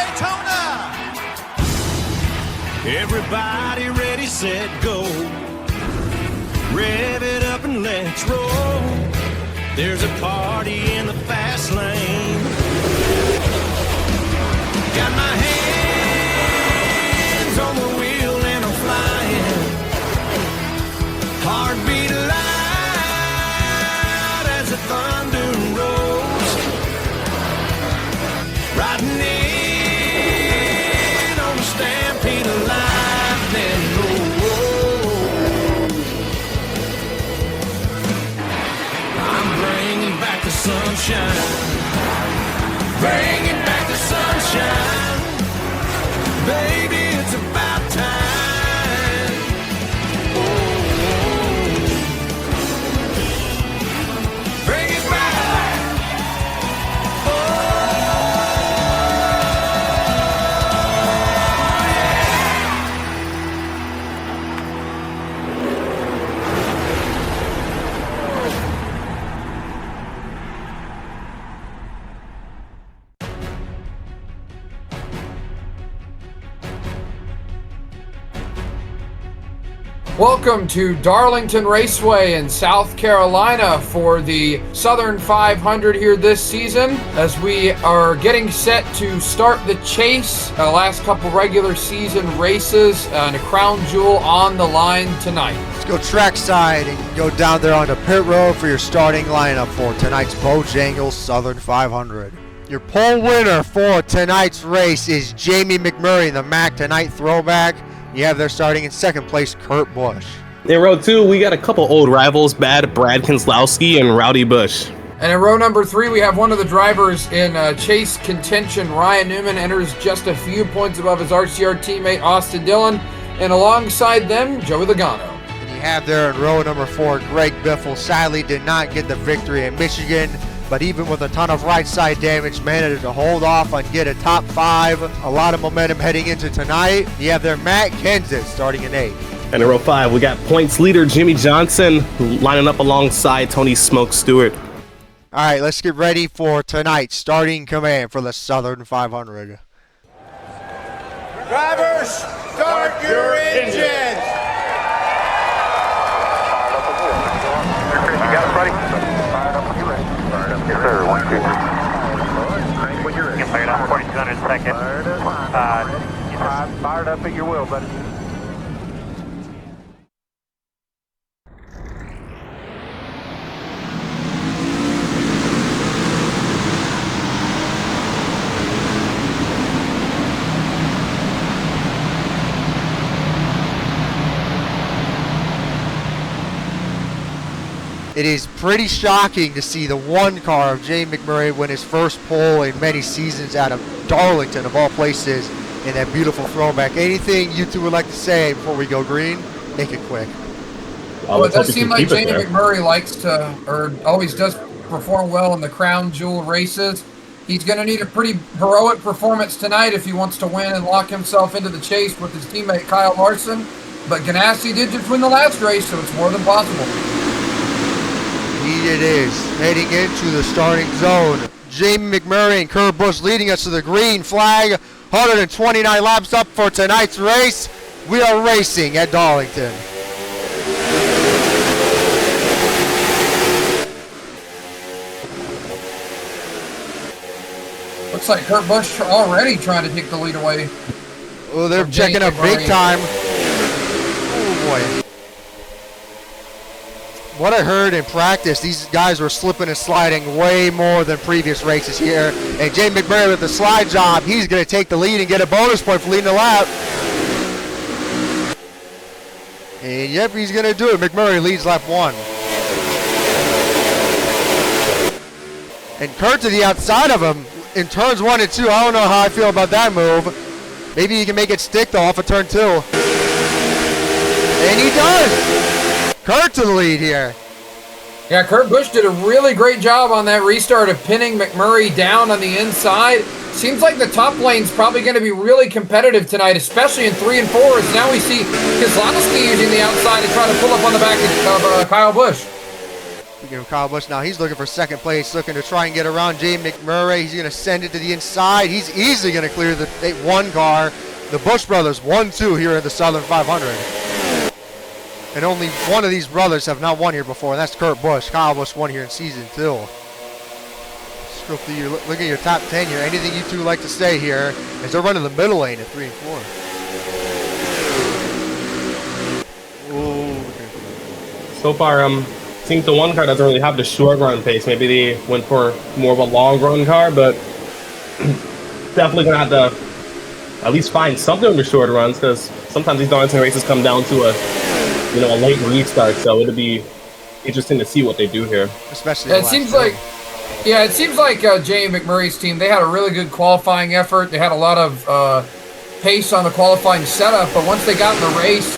Daytona. Everybody ready, set, go. Rev it up and let's roll. There's a party in the fast lane. Got my hands on the wheel and I'm flying. Heartbeat loud as the thunder rolls. Riding in on the stampede of lightning. I'm bringing back the sunshine. Bringing back the sunshine. Baby, it's about time. Oh, bring it back. Oh, Welcome to Darlington Raceway in South Carolina for the Southern 500 here this season, as we are getting set to start the chase. The last couple regular season races and a crown jewel on the line tonight. Let's go trackside and go down there on the pit road for your starting lineup for tonight's Bojangles Southern 500. Your pole winner for tonight's race is Jamie McMurray, the Mac Tonight throwback. You have there starting in second place, Kurt Busch. In row 2, we got a couple old rivals, Bad Brad Keselowski and Rowdy Busch. And in row number 3, we have one of the drivers in chase contention. Ryan Newman enters just a few points above his RCR teammate, Austin Dillon. And alongside them, Joey Logano. And you have there in row number 4, Greg Biffle. Sadly did not get the victory in Michigan, but even with a ton of right side damage, managed to hold off and get a top 5. A lot of momentum heading into tonight. You have there Matt Kenseth starting in 8th. And in row 5, we got points leader Jimmie Johnson lining up alongside Tony Smoke Stewart. All right, let's get ready for tonight's starting command for the Southern 500. Drivers, start your engines. You got it, buddy? Fired up when you're ready. Fired up. Yes, sir. 1, 2, 3. When you're ready. Get fired up. 4200 seconds. Fired up at your will, buddy. It is pretty shocking to see the one car of Jamie McMurray win his first pole in many seasons out of Darlington, of all places, in that beautiful throwback. Anything you two would like to say before we go green? Make it quick. Well, it does seem like Jamie McMurray likes to, or always does perform well in the crown jewel races. He's going to need a pretty heroic performance tonight if he wants to win and lock himself into the chase with his teammate Kyle Larson. But Ganassi did just win the last race, so it's more than possible. It is heading into the starting zone. Jamie McMurray and Kurt Busch leading us to the green flag. 129 laps up for tonight's race. We are racing at Darlington. Looks like Kurt Busch already trying to take the lead away. Oh, they're checking up big time. Oh boy. What I heard in practice, these guys were slipping and sliding way more than previous races here. And Jamie McMurray with the slide job, he's going to take the lead and get a bonus point for leading the lap. And yep, he's going to do it. McMurray leads lap 1. And Kurt to the outside of him in turns 1 and 2. I don't know how I feel about that move. Maybe he can make it stick though off of turn 2. And he does. Kurt to the lead here. Yeah, Kurt Busch did a really great job on that restart of pinning McMurray down on the inside. Seems like the top lane's probably going to be really competitive tonight, especially in 3 and 4. As now we see Keselowski using the outside to try to pull up on the back of Kyle Busch. Kyle Busch. Now he's looking for second place, looking to try and get around Jamie McMurray. He's going to send it to the inside. He's easily going to clear the 1 car. The Busch brothers 1-2 here in the Southern 500. And only one of these brothers have not won here before, and that's Kurt Busch. Kyle Busch won here in season 2. Scroll through your, look at your top 10 here. Anything you two like to say here as they're running the middle lane at 3 and 4. So far, seems the one car doesn't really have the short run pace. Maybe they went for more of a long run car, but definitely gonna have to at least find something in the short runs, because sometimes these Darlington races come down to a late restart. So it'll be interesting to see what they do here. Especially, it seems like Jamie McMurray's team, they had a really good qualifying effort. They had a lot of pace on the qualifying setup, but once they got in the race,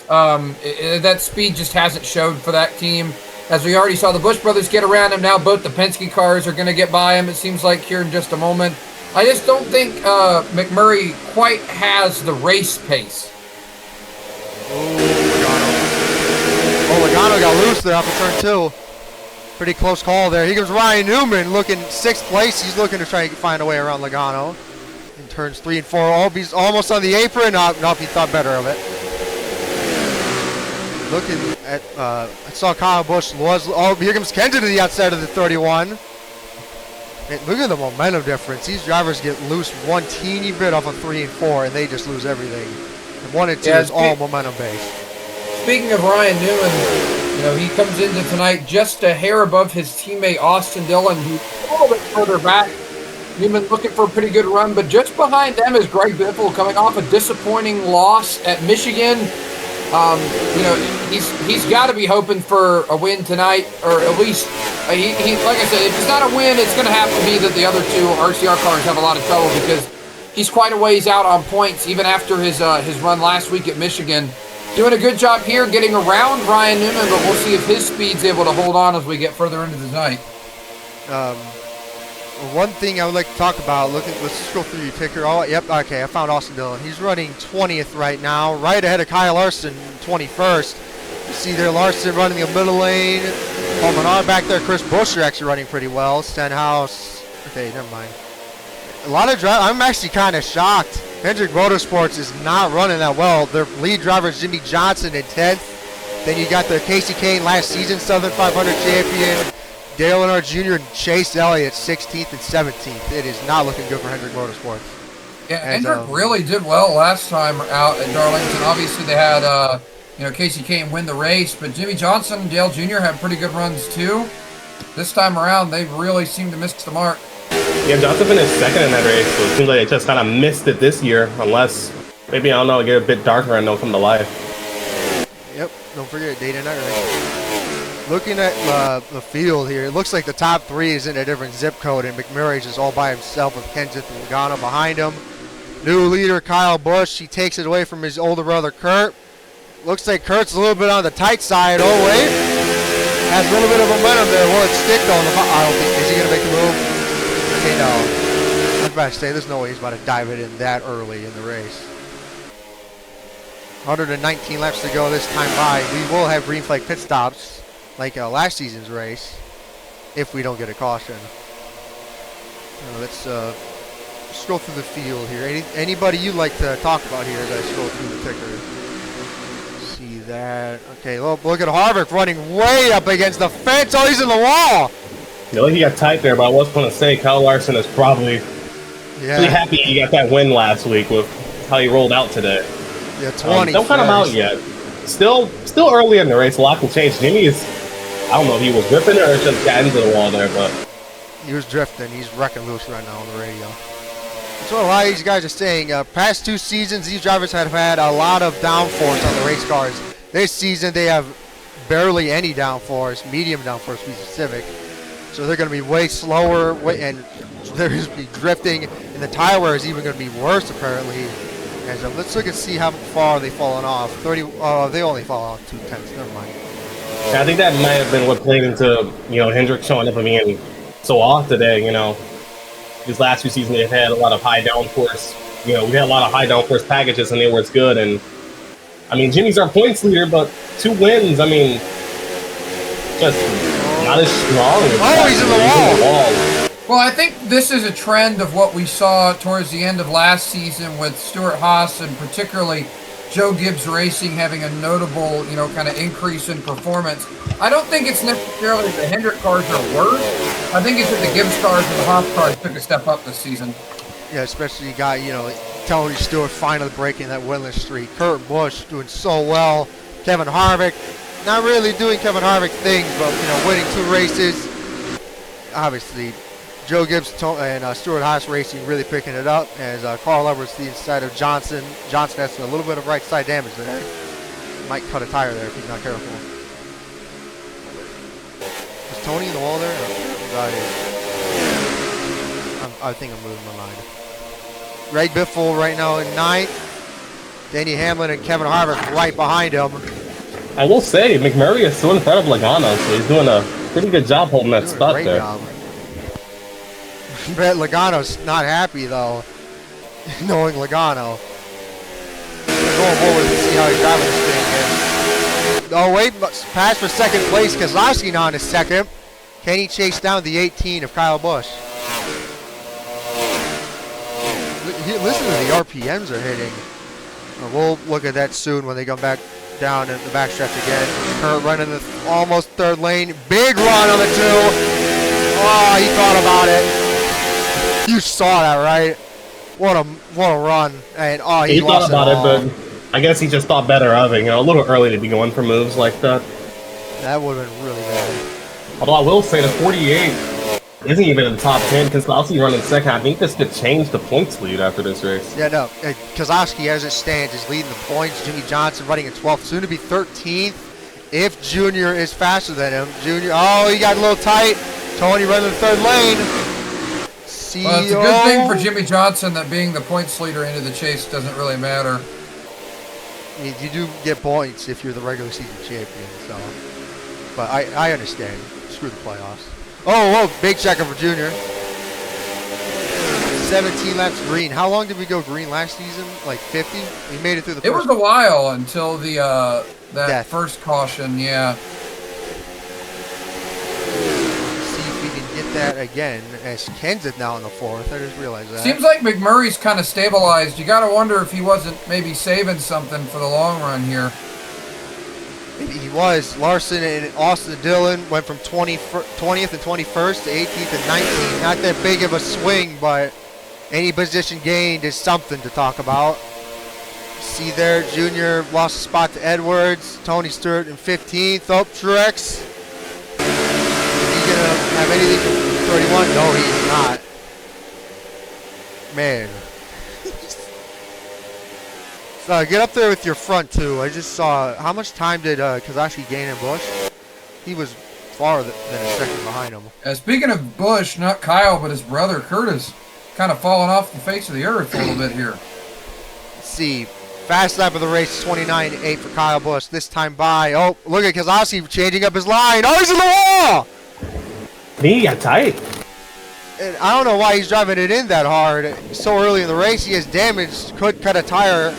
that speed just hasn't showed for that team. As we already saw the Busch brothers get around him, now both the Penske cars are going to get by him, it seems like, here in just a moment. I just don't think McMurray quite has the race pace. Logano got loose there off of turn 2. Pretty close call there. Here comes Ryan Newman looking 6th place. He's looking to try and find a way around Logano. In turns 3 and 4, he's almost on the apron. Nope, he thought better of it. Looking at, I saw Kyle Busch here comes Kenseth to the outside of the 31. And look at the momentum difference. These drivers get loose one teeny bit off of 3 and 4, and they just lose everything. And 1 and 2 is all momentum based. Speaking of Ryan Newman, he comes into tonight just a hair above his teammate Austin Dillon, who's a little bit further back. Newman looking for a pretty good run, but just behind them is Greg Biffle coming off a disappointing loss at Michigan. He's got to be hoping for a win tonight, or at least, he like I said, if it's not a win, it's going to have to be that the other 2 RCR cars have a lot of trouble, because he's quite a ways out on points, even after his run last week at Michigan. Doing a good job here getting around Ryan Newman, but we'll see if his speed's able to hold on as we get further into the night. One thing I would like to talk about, let's scroll through your ticker. Yep, okay, I found Austin Dillon. He's running 20th right now, right ahead of Kyle Larson, 21st. You see there Larson running the middle lane. Pulmonar back there. Chris Buescher actually running pretty well. Stenhouse. Okay, never mind. A lot of drivers. I'm actually kind of shocked. Hendrick Motorsports is not running that well. Their lead driver is Jimmie Johnson in 10th. Then you got the Kasey Kahne last season Southern 500 champion. Dale Earnhardt Jr. and Chase Elliott 16th and 17th. It is not looking good for Hendrick Motorsports. Yeah, Hendrick really did well last time out at Darlington. Obviously, they had Kasey Kahne win the race, but Jimmie Johnson and Dale Jr. had pretty good runs too. This time around, they really seem to miss the mark. Yeah, Johnson finished 2nd in that race, so it seems like they just kind of missed it this year, unless maybe, I don't know, get a bit darker and they'll come to life. Yep, don't forget, day to night race. Looking at the field here, it looks like the top 3 is in a different zip code, and McMurray's just all by himself with Kenseth and Logano behind him. New leader Kyle Busch, he takes it away from his older brother Kurt. Looks like Kurt's a little bit on the tight side. Oh wait, has a little bit of momentum there. Will it stick though? I don't think, is he gonna make a move? Okay, no. I was about to say, there's no way he's about to dive it in that early in the race. 119 laps to go this time by. We will have green flag pit stops like last season's race if we don't get a caution. Let's scroll through the field here. Anybody you'd like to talk about here as I scroll through the ticker? See that. Okay, look at Harvick running way up against the fence. Oh, he's in the wall. He got tight there, but I was going to say Kyle Larson is probably pretty happy he got that win last week with how he rolled out today. Yeah, 20. Don't count him out yet. Still early in the race. A lot can change. Jimmy is, I don't know if he was ripping or just got into the wall there, but he was drifting. He's wrecking loose right now on the radio. That's what a lot of these guys are saying. Past 2 seasons, these drivers have had a lot of downforce on the race cars. This season, they have barely any downforce, medium downforce to be specific. So they're going to be way slower, and they're going to be drifting, and the tire wear is even going to be worse apparently. And so let's look and see how far they've fallen off. 30. They only fall off 2 tenths. Never mind. Yeah, I think that might have been what played into Hendrick showing up and being so off today. These last 2 seasons they've had a lot of high downforce. We had a lot of high downforce packages, and they were good. And I mean, Jimmy's our points leader, but 2 wins. I mean, just not as strong. Oh, he's in the wall. Well, I think this is a trend of what we saw towards the end of last season with Stewart-Haas and particularly Joe Gibbs Racing having a notable, kind of increase in performance. I don't think it's necessarily the Hendrick cars are worse. I think it's that the Gibbs cars and the Haas cars took a step up this season. Yeah, especially you got, Tony Stewart finally breaking that winless streak. Kurt Busch doing so well. Kevin Harvick, not really doing Kevin Harvick things, but, winning 2 races. Obviously, Joe Gibbs and Stewart-Haas Racing really picking it up as Carl Edwards the inside of Johnson. Johnson has a little bit of right side damage there. Might cut a tire there if he's not careful. Is Tony in the wall there? I think I'm losing my mind. Greg Biffle right now in 9th. Denny Hamlin and Kevin Harvick right behind him. I will say, McMurray is still in front of Logano, so he's doing a pretty good job holding that spot there. Bet Logano's not happy though, knowing Logano. Going forward and see how he's driving this thing here. Oh wait, pass for second place. Keselowski now in his second. Can he chase down the 18 of Kyle Busch? Listen to the RPMs are hitting. We'll look at that soon when they come back down in the backstretch again. Kurt running the almost 3rd lane. Big run on the 2. Oh, he thought about it. You saw that, right? What a run. And he thought about it, but I guess he just thought better of it. A little early to be going for moves like that. That would have been really bad. Although I will say the 48 isn't even in the top 10. Keselowski running second. I think this could change the points lead after this race. Yeah, no. Keselowski, as it stands, is leading the points. Jimmie Johnson running in 12th, soon to be 13th. If Junior is faster than him. Junior, he got a little tight. Tony running the 3rd lane. Well, it's a good thing for Jimmie Johnson that being the points leader into the chase doesn't really matter. You do get points if you're the regular season champion, so. But I understand. Screw the playoffs. Oh, big checker for Junior. 17 laps green. How long did we go green last season? Like 50? We made it through the first. It was a while until the that first caution, yeah. See if we can get that again. As Kenseth now in the 4th. I just realized that. Seems like McMurray's kind of stabilized. You got to wonder if he wasn't maybe saving something for the long run here. He was. Larson and Austin Dillon went from 20th and 21st to 18th and 19th. Not that big of a swing, but any position gained is something to talk about. See there, Junior lost a spot to Edwards. Tony Stewart in 15th. Oh, Truex. Is he going to have anything from 31? No, he's not. Man. Get up there with your front two. I just saw how much time did Keselowski gain in Busch? He was farther than a second behind him. Speaking of Busch, not Kyle, but his brother Curtis, kind of falling off the face of the earth a little bit here. Let's see, fast lap of the race, 29.8 for Kyle Busch. This time by, oh, look at Keselowski changing up his line. Oh, he's in the wall! He got tight. And I don't know why he's driving it in that hard so early in the race. He has damage, could cut a tire.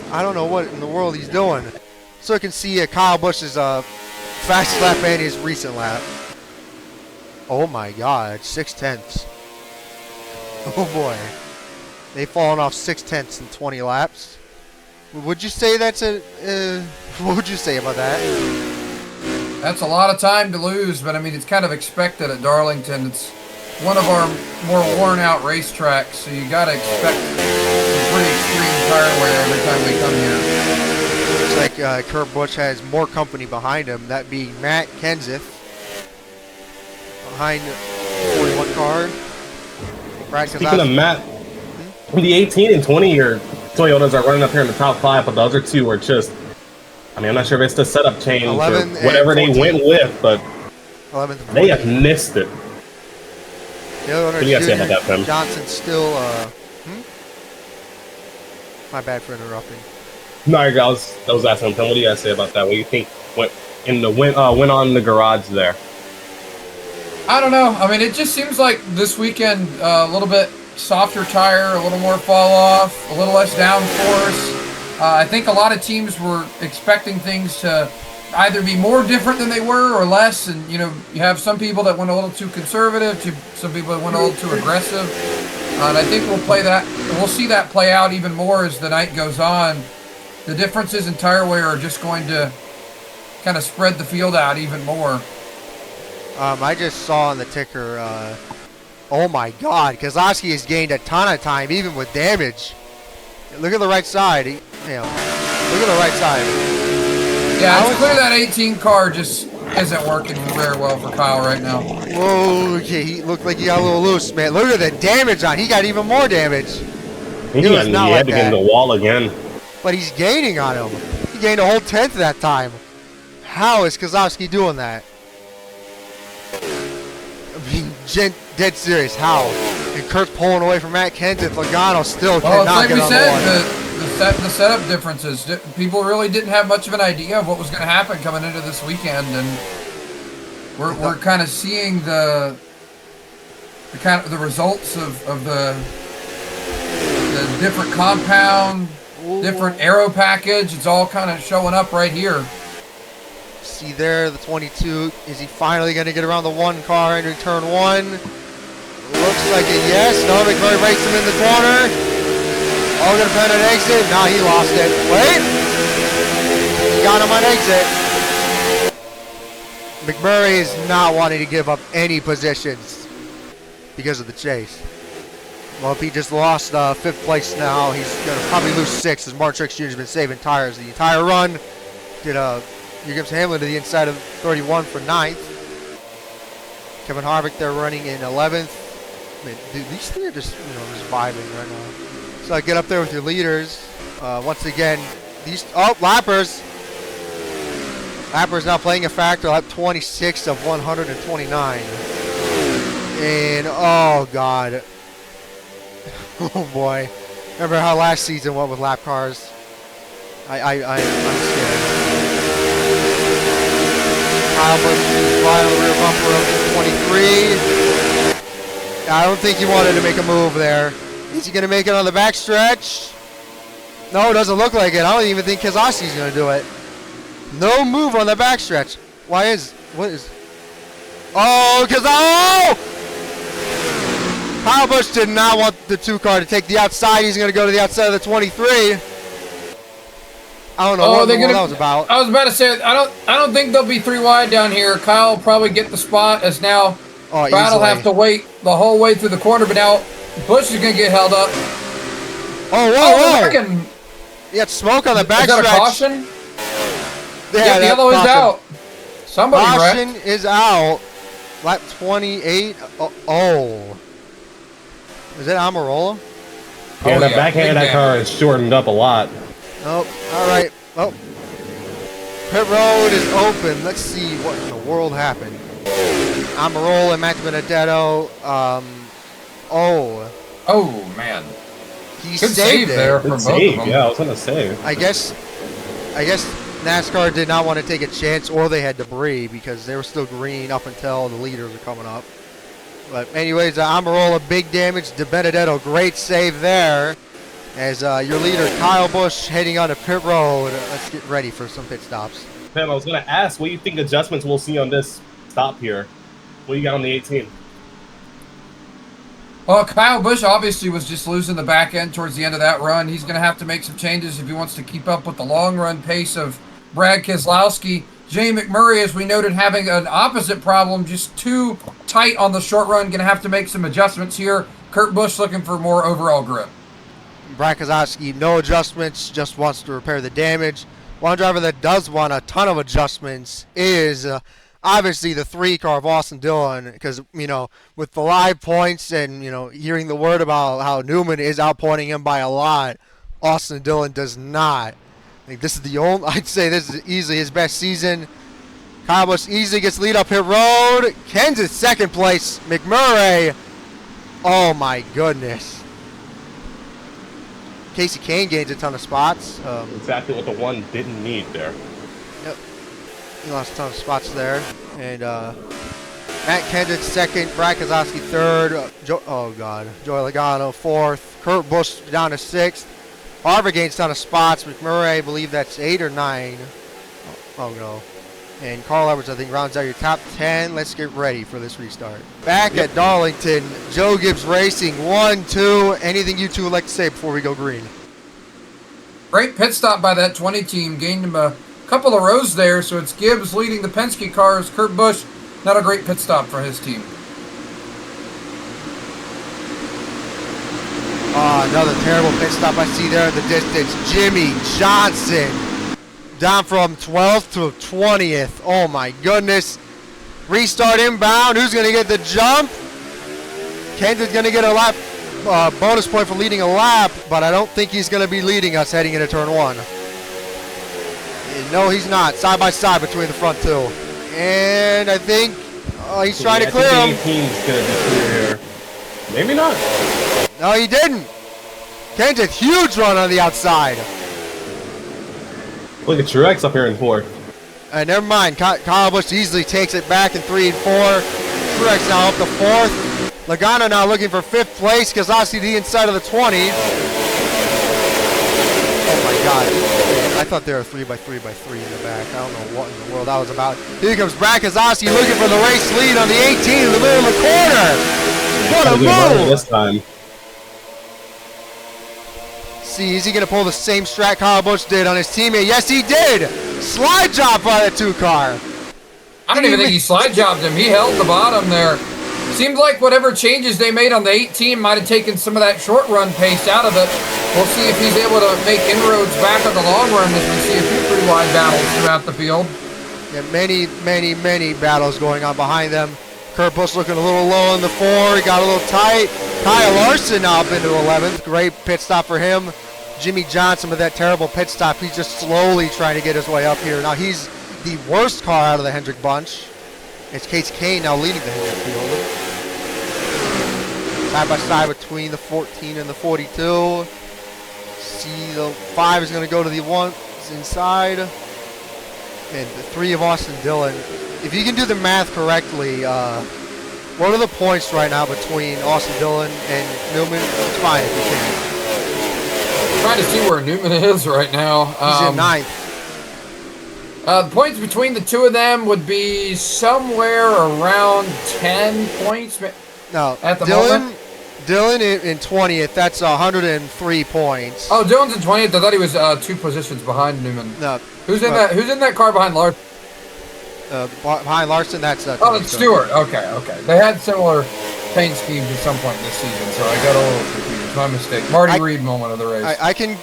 I don't know what in the world he's doing. So you can see Kyle Busch's fastest lap and his recent lap. Oh my God, 6/10. Oh boy. They've fallen off 6/10 in 20 laps. Would you say that's what would you say about that? That's a lot of time to lose, but I mean, it's kind of expected at Darlington. It's one of our more worn out racetracks, so you got to expect some pretty extreme tire wear every time we come here. Looks like Kurt Busch has more company behind him, that being Matt Kenseth behind the 41 car. Speaking of Matt, the 18 and 20 year Toyotas are running up here in the top 5, but the other two are just, I mean, I'm not sure if it's the setup change or whatever they went with, but they have missed it. The other What do you guys say about that, Tim? Johnson still, my bad for interrupting. No, I was asking him, what do you guys say about that? What do you think went on in the garage there? I don't know. I mean, it just seems like this weekend a little bit softer tire, a little more fall off, a little less downforce. I think a lot of teams were expecting things to, either be more different than they were or less. And, you know, you have some people that went a little too conservative, some people that went a little too aggressive. And I think we'll see that play out even more as the night goes on. The differences in tire wear are just going to kind of spread the field out even more. I just saw on the ticker, oh my God, Keselowski has gained a ton of time, even with damage. Look at the right side. Look at the right side. Yeah, it's clear that 18 car just isn't working very well for Kyle right now. Whoa, okay, he looked like he got a little loose, man. Look at the damage on. He got even more damage. He had to get in the wall again. But he's gaining on him. He gained a whole tenth that time. How is Keselowski doing that? I mean, dead serious. How? And Kurt's pulling away from Matt Kenseth. Logano still cannot get on the setup differences. People really didn't have much of an idea of what was going to happen coming into this weekend, and we're kind of seeing the results of the different compound, different aero package. It's all kind of showing up right here. See there, the 22. Is he finally going to get around the one car into turn one? Looks like it, yes. No, McMurray breaks him in the corner. Oh, going to plan an exit. No, he lost it. Wait. He got him on exit. McMurray is not wanting to give up any positions because of the chase. Well, if he just lost fifth place now, he's going to probably lose sixth, as Truex Jr. has been saving tires the entire run. Here comes Hamlin to the inside of 31 for 9th. Kevin Harvick there running in 11th. Man, dude, these three are just, just vibing right now. So get up there with your leaders. Once again, lappers. Lappers now playing a factor. Lap 26 of 129. And, oh, God. Oh, boy. Remember how last season went with lap cars? I'm scared. Kyle Busch fly on the rear bumper of 23. I don't think he wanted to make a move there. Is he going to make it on the backstretch? No, it doesn't look like it. I don't even think Keselowski's going to do it. No move on the backstretch. What is? Oh, Kyle Busch did not want the 2 car to take the outside. He's going to go to the outside of the 23. I don't know what that was about. I was about to say, I don't think they'll be 3 wide down here. Kyle will probably get the spot, as now Brad will have to wait the whole way through the corner, but now Busch is going to get held up. Whoa. You got smoke on the backstretch. Is that a caution? Yeah, the yellow is out. Somebody caution is out. Lap 28. Oh. Is it Amarola? Yeah, the backhand of that car is shortened up a lot. Oh, all right. Well, pit road is open. Let's see what in the world happened. Amarola and Matt Benedetto. Oh, man. He saved it. There from both of them. Yeah, I was going to say. I guess NASCAR did not want to take a chance, or they had debris because they were still green up until the leaders were coming up. But anyways, Amarola, big damage. De Benedetto, great save there. As your leader, Kyle Busch, heading on to pit road. Let's get ready for some pit stops. Pam, I was going to ask, what do you think adjustments we'll see on this stop here? What do you got on the 18? Well, Kyle Busch obviously was just losing the back end towards the end of that run. He's going to have to make some changes if he wants to keep up with the long-run pace of Brad Keselowski. Jamie McMurray, as we noted, having an opposite problem, just too tight on the short run. Going to have to make some adjustments here. Kurt Busch looking for more overall grip. Brad Keselowski, no adjustments, just wants to repair the damage. One driver that does want a ton of adjustments is obviously the 3 car of Austin Dillon, because, with the live points and, hearing the word about how Newman is outpointing him by a lot, Austin Dillon does not. I think this is I'd say this is easily his best season. Kyle Busch easily gets lead up pit road. Kenseth second place. McMurray. Oh my goodness. Kasey Kahne gains a ton of spots. Exactly what the one didn't need there. Yep. He lost a ton of spots there. And Matt Kenseth second. Brad Keselowski third. Joey Logano fourth. Kurt Busch down to sixth. Harvick gains a ton of spots. McMurray, I believe that's 8 or 9. Oh no. And Carl Edwards, I think, rounds out your top 10. Let's get ready for this restart. Back at Darlington, Joe Gibbs Racing, 1-2. Anything you two would like to say before we go green? Great pit stop by that 20 team. Gained him a couple of rows there, so it's Gibbs leading the Penske cars. Kurt Busch, not a great pit stop for his team. Another terrible pit stop I see there in the distance. Jimmie Johnson down from 12th to 20th. Oh my goodness. Restart inbound. Who's going to get the jump? Kenseth's going to get a lap bonus point for leading a lap, but I don't think he's going to be leading us heading into turn 1. No, he's not. Side by side between the front two. And I think he's trying to clear him. 18's going to be clear here. Maybe not. No, he didn't. Kenseth, huge run on the outside. Look at Truex up here in 4th. Never mind. Kyle Busch easily takes it back in 3 and 4. Truex now up to 4th. Logano now looking for 5th place. Keselowski the inside of the 20. Oh my God. I thought there were 3x3x3 in the back. I don't know what in the world that was about. Here comes Brad Keselowski looking for the race lead on the 18 in the middle of the corner. What a move! This time. See, is he going to pull the same strat Kyle Busch did on his teammate? Yes, he did! Slide job by the 2 car. I don't even think he slide jobbed him. He held the bottom there. Seemed like whatever changes they made on the 18 might have taken some of that short run pace out of it. We'll see if he's able to make inroads back on the long run as we see a few pretty wide battles throughout the field. Yeah, many battles going on behind them. Kurt Busch looking a little low in the 4. He got a little tight. Kyle Larson now up into 11th. Great pit stop for him. Jimmie Johnson with that terrible pit stop. He's just slowly trying to get his way up here. Now he's the worst car out of the Hendrick bunch. It's Kasey Kahne now leading the Hendrick field. Side by side between the 14 and the 42. See, the 5 is going to go to the 1 inside. And the 3 of Austin Dillon. If you can do the math correctly, what are the points right now between Austin Dillon and Newman? It's fine if you can. I'm trying to see where Newman is right now. He's in 9th. The points between the 2 of them would be somewhere around 10 points. No, at the moment. Dillon in 20th. That's 103 points. Oh, Dillon's in 20th. I thought he was 2 positions behind Newman. No. Who's in that car behind Larson? Behind Larson, that's it's Stewart. Okay. They had similar paint schemes at some point this season, so I got a little confused. My mistake. Marty Reed moment of the race. I can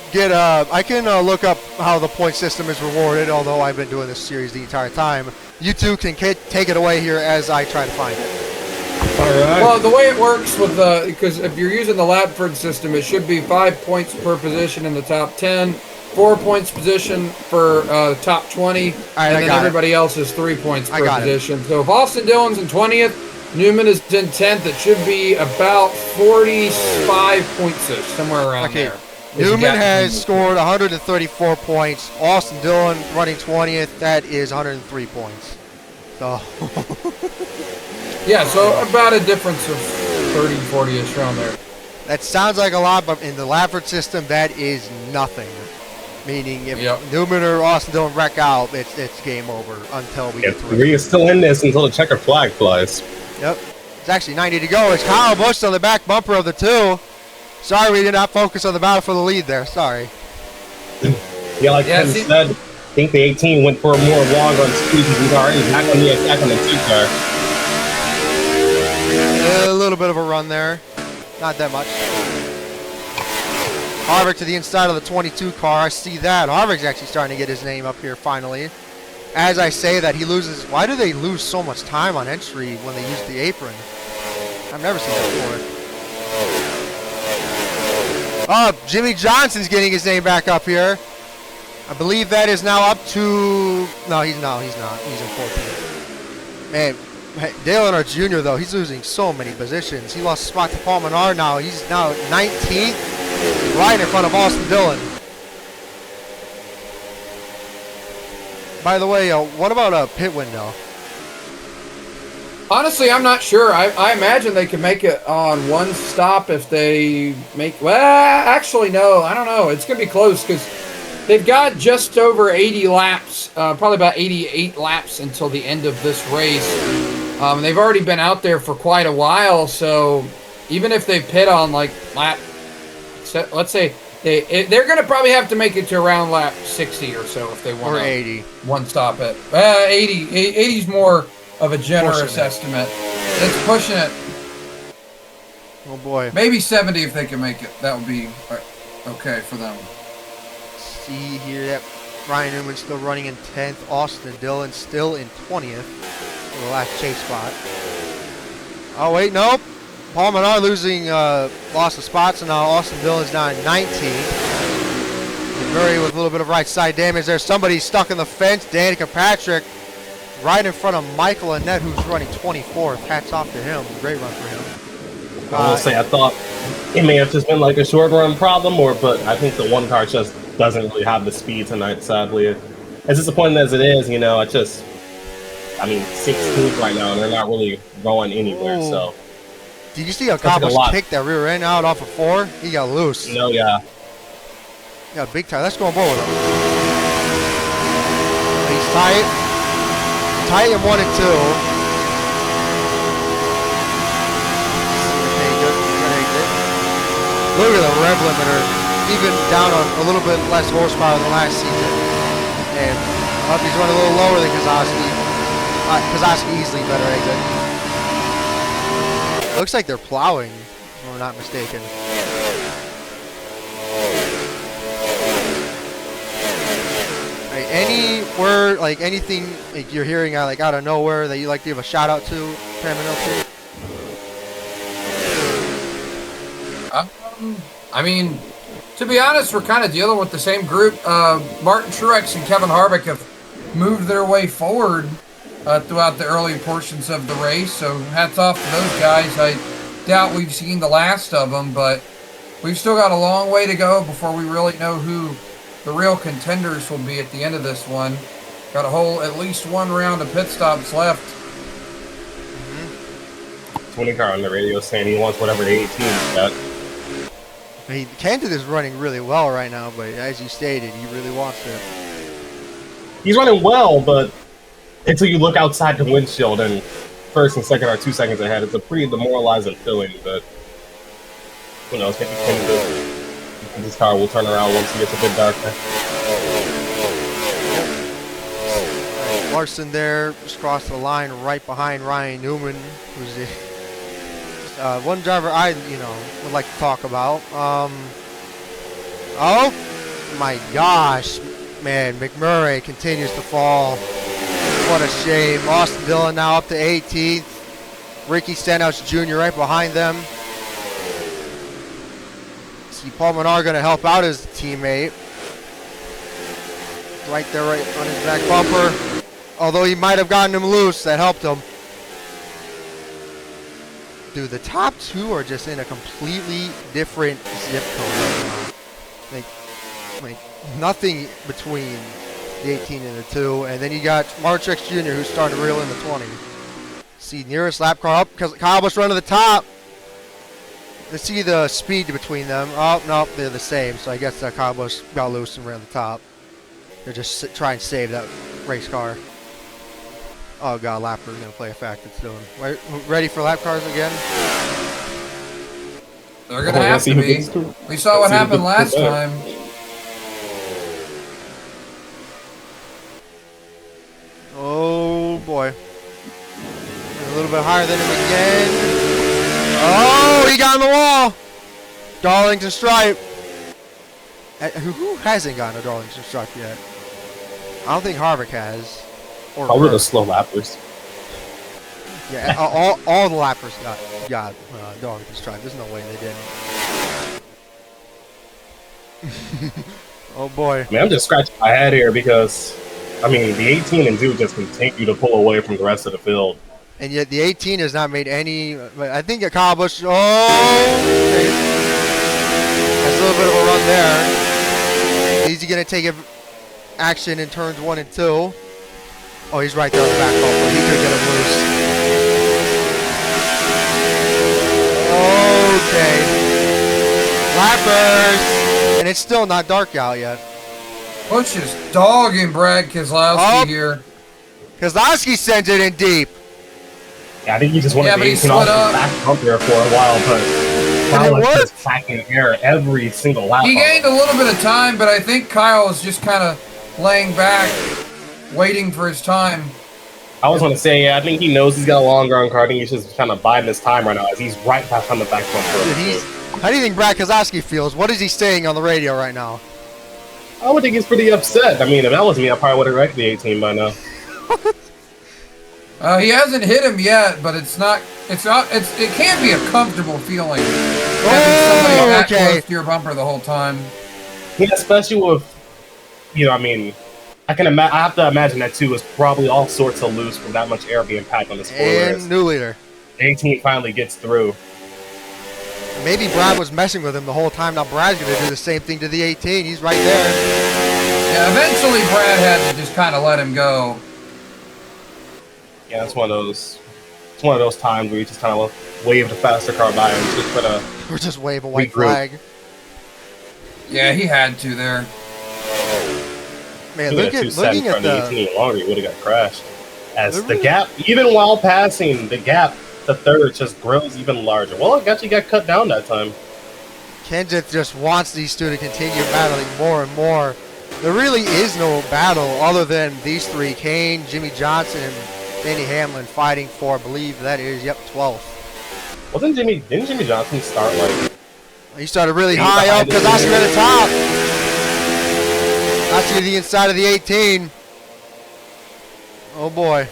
look up how the point system is rewarded. Although I've been doing this series the entire time, you two can take it away here as I try to find it. All right. Well, the way it works with because if you're using the Lapford system, it should be 5 points per position in the top 10. 4 points position for top 20, and then everybody else is 3 points per position. So if Austin Dillon's in 20th, Newman is in 10th, it should be about 45 points-ish, somewhere around there. Newman has scored 134 points. Austin Dillon running 20th, that is 103 points. So yeah, so about a difference of 30, 40-ish around there. That sounds like a lot, but in the Lapford system, that is nothing. Meaning, if Newman or Austin Dillon wreck out, it's game over until we get through. We're still in this until the checker flag flies. Yep. It's actually 90 to go. It's Kyle Busch on the back bumper of the 2. Sorry we did not focus on the battle for the lead there. Sorry. Like Ken said, I think the 18 went for a more long run speed and he's already back on the attack on the 2 car. A little bit of a run there. Not that much. Harvick to the inside of the 22 car. I see that. Harvick's actually starting to get his name up here finally. As I say that, he loses. Why do they lose so much time on entry when they use the apron? I've never seen that before. Oh, Jimmie Johnson's getting his name back up here. I believe that is now up to... No, he's not. He's in 14th. Man, Dale Earnhardt Jr., though, he's losing so many positions. He lost a spot to Paul Menard now. He's now 19th, right in front of Austin Dillon. By the way, what about a pit window? Honestly, I'm not sure. I imagine they could make it on one stop if they make... Well, actually, no. I don't know. It's going to be close because They've got just over 80 laps, probably about 88 laps until the end of this race. They've already been out there for quite a while, so even if they pit on like lap, let's say they're going to probably have to make it to around lap 60 or so if they want. Or 80. One stop it. 80 is more of a generous estimate. It's pushing it. Oh boy. Maybe 70 if they can make it. That would be okay for them. See here that Ryan Newman still running in 10th. Austin and Dillon still in 20th for the last chase spot. Oh wait, nope. Paul Menard losing, lost the spots, and now Austin Dillon's now in 19th. Murray with a little bit of right side damage there. Somebody stuck in the fence. Danica Patrick right in front of Michael Annette, who's running 24th. Hats off to him. Great run for him. I will say, I thought it may have just been like a short run problem, but I think the one car just doesn't really have the speed tonight, sadly. As disappointing as it is, you know, 16th right now, and they're not really going anywhere, so. Did you see how Cobbles kicked that rear end out off of 4? He got loose. No, yeah. Yeah, big time. Let's go on board with him. He's tight. Tight in 1 and 2. Look at the rev limiter, even down on a little bit less horsepower than last season. And he's running a little lower than Keselowski. Keselowski easily better exit. Looks like they're plowing, if I'm not mistaken. Right, any word, like anything like you're hearing like out of nowhere that you like to give a shout out to, Pam? I mean, to be honest, we're kind of dealing with the same group. Martin Truex and Kevin Harvick have moved their way forward throughout the early portions of the race, so hats off to those guys. I doubt we've seen the last of them, but we've still got a long way to go before we really know who the real contenders will be at the end of this one. Got at least one round of pit stops left. 20 car on the radio saying he wants whatever the 18's got. I mean, Kenseth is running really well right now, but as you stated, he really wants it. He's running well, but until you look outside the windshield and first and second are 2 seconds ahead, it's a pretty demoralizing feeling, but who knows, maybe this car will turn around once it gets a bit darker. Larson there, just crossed the line right behind Ryan Newman, who's the one driver I, would like to talk about. Oh my gosh, man, McMurray continues to fall. What a shame. Austin Dillon now up to 18th. Ricky Stenhouse Jr. right behind them. See Paul Menard going to help out his teammate. Right there, right on his back bumper. Although he might have gotten him loose, that helped him. Dude, the top two are just in a completely different zip code right now. Like nothing between the 18 and the 2. And then you got Truex Jr. who's starting to reel in the 20. See, nearest lap car up because Kyle Busch run to the top. Let's see the speed between them. Oh, no, they're the same. So I guess Kyle Busch got loose and ran to the top. They're just trying to save that race car. Oh god, lap car is going to play a factor. It's doing. Ready for lap cars again? They're going to have to be. We saw what happened last time. Oh boy. A little bit higher than him again. Oh, he got on the wall. Darlington stripe. Who hasn't gotten a Darlington stripe yet? I don't think Harvick has. Probably the slow lappers. Yeah, all the lappers got Darlington stripe. There's no way they didn't. Oh boy. Man, I'm just scratching my head here because, the 18 and 2 just continue to pull away from the rest of the field. And yet the 18 has not made any. I think Kyle Busch. Oh, okay. That's a little bit of a run there. Is he going to take action in turns 1 and 2? Oh, he's right there on the back bumper. He could get him loose. Okay. Lappers. And it's still not dark out yet. Busch is dogging Brad Keselowski here. Keselowski sends it in deep. Yeah, I think he just wanted Yeah, to but he 18 off split the up. back bump there for a while, but And it Kyle was worked. just packing air every single lap. He on gained him. a little bit of time, but I think Kyle is just kind of laying back, waiting for his time. I was going to say, yeah, I think he knows he's got a long run car. I think he's just kind of biding his time right now as he's right back on the back bump. How do you think Brad Keselowski feels? What is he saying on the radio right now? I would think he's pretty upset. I mean, if that was me, I probably would have wrecked the 18 by now. He hasn't hit him yet, but it can't be a comfortable feeling having somebody that close to your bumper the whole time. Yeah, especially with, I mean, I have to imagine that too is probably all sorts of loose with that much air being packed on the spoilers. And new leader. 18 finally gets through. Maybe Brad was messing with him the whole time. Now Brad's going to do the same thing to the 18. He's right there. Yeah, eventually Brad had to just kind of let him go. Yeah, it's one of those times where you just kind of wave the faster car by and just put a. Or just wave a white regroup. flag. Yeah, he had to there. Man, Looking at the 18 longer, he would have got crashed. As the gap, even while passing, the gap to third just grows even larger. Well, it actually got cut down that time. Kenseth just wants these two to continue battling more and more. There really is no battle other than these three, Kahne, Jimmie Johnson, and Denny Hamlin fighting for, I believe that is, 12th. Didn't Jimmie Johnson start like... He started really high up because Oscar at the top. Oscar to the inside of the 18. Oh boy.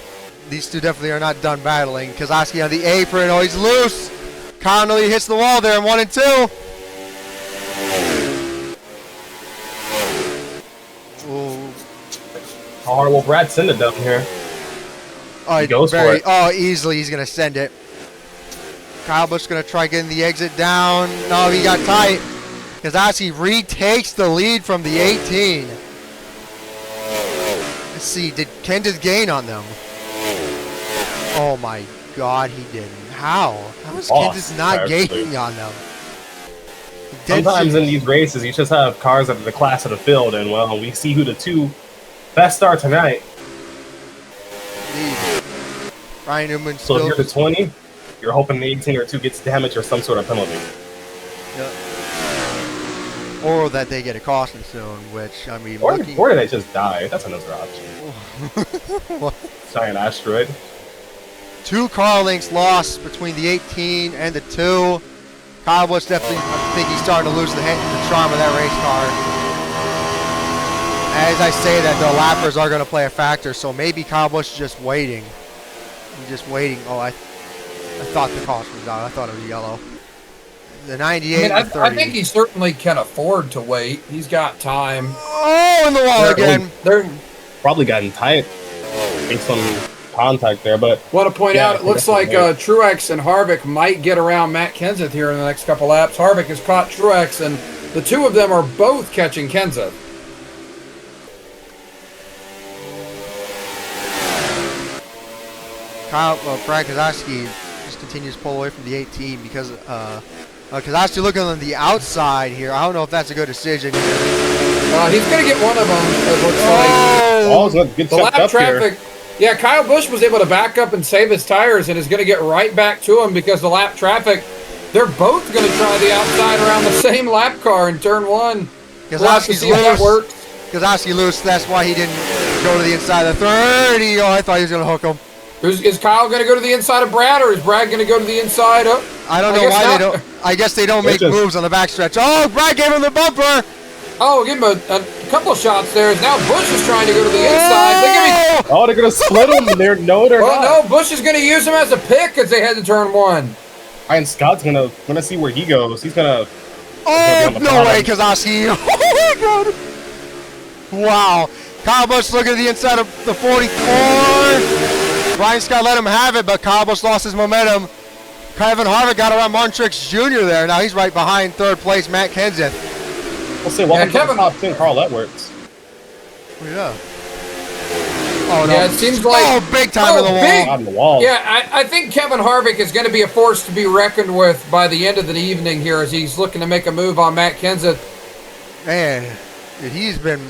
These two definitely are not done battling. Keselowski on the apron. Oh, he's loose. Connolly hits the wall there in 1 and 2. Ooh. How hard will Brad send it down here? Oh, He goes for it. Oh, easily he's going to send it. Kyle Busch going to try getting the exit down. No, he got tight. Keselowski retakes the lead from the 18. Let's see, did Kenseth gain on them? Oh my God, he didn't. How? How is Kenseth not gaining on them? Sometimes in these races, you just have cars that are the class of the field, and well, we see who the two best are tonight. Ryan Newman So still. if you're the 20, you're hoping the 18 or 2 gets damage or some sort of penalty. Yeah. Or that they get a caution soon, which, I mean... Or did they just die? That's another option. Giant asteroid. 2 car lengths lost between the 18 and the 2. Kyle Busch definitely, I think he's starting to lose the charm of that race car. As I say that, the lappers are going to play a factor, so maybe Kyle Busch is just waiting. He's just waiting. Oh, I thought the caution was out. I thought it was yellow. The 98 and the 30. I think he certainly can afford to wait. He's got time. Oh, in the wall again. They're Probably gotten tight based on contact there, but want to point out, it looks like Truex and Harvick might get around Matt Kenseth here in the next couple laps. Harvick has caught Truex, and the two of them are both catching Kenseth. Brad Keselowski just continues to pull away from the 18 because Keselowski looking on the outside here. I don't know if that's a good decision. He's going to get one of them, it looks like. good The lap traffic. Yeah, Kyle Busch was able to back up and save his tires and is going to get right back to him because the lap traffic, they're both going to try the outside around the same lap car in turn 1. Keselowski's loose. That works. Keselowski loose. That's why he didn't go to the inside of the 30. Oh, I thought he was going to hook him. Is Kyle going to go to the inside of Brad, or is Brad going to go to the inside of... I don't know why they don't. I guess they don't make moves on the backstretch. Oh, Brad gave him the bumper. Oh, give him a couple of shots there. Now Busch is trying to go to the inside. Oh, they're going to split him. They're not. No, Busch is going to use him as a pick as they head to turn 1. Ryan Scott's going to see where he goes. He's going to... Oh, no way, Keselowski. Oh, my God. Wow. Kyle Busch looking at the inside of the 44. Ryan Scott let him have it, but Kyle Busch lost his momentum. Kevin Harvick got around Truex Jr. there. Now he's right behind third place, Matt Kenseth. We'll say welcome to the top 10, Carl Edwards. Yeah. Oh, no. Yeah, it seems like... Oh, big time in the wall. On the wall. Yeah, I think Kevin Harvick is going to be a force to be reckoned with by the end of the evening here as he's looking to make a move on Matt Kenseth. Man, dude, he's been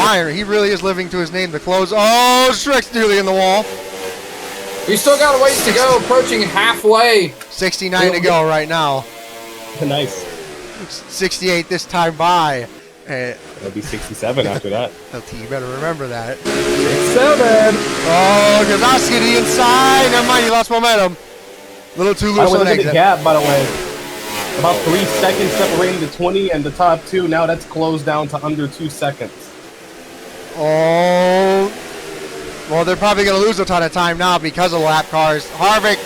flying. He really is living to his name to close. Oh, Truex nearly in the wall. We still got a ways to go, approaching halfway. 69 to go right now. Nice. 68 this time by. It'll be 67 after that. LT, you better remember that. 67. Oh, Keselowski to the inside. Never mind, he lost momentum. A little too loose on Look at exit. the gap, by the way. About 3 seconds separating the 20 and the top 2. Now that's closed down to under 2 seconds. Oh. Well, they're probably going to lose a ton of time now because of lap cars. Harvick.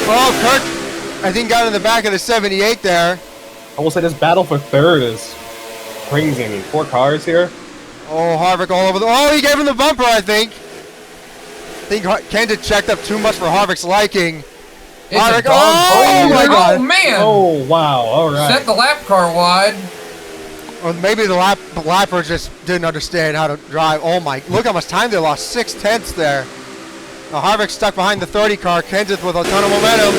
Oh, Kurt, I think, got in the back of the 78 there. I will say this battle for third is crazy. I mean, 4 cars here. Oh, Harvick all over the... Oh, he gave him the bumper, I think. I think Kenseth checked up too much for Harvick's liking. It's Harvick, a dog. oh my God. Oh, man. Oh, wow. All right. Set the lap car wide. Or maybe the lapper just didn't understand how to drive. Oh my, look how much time they lost. 6/10 there. Now Harvick stuck behind the 30 car. Kenseth with a ton of momentum.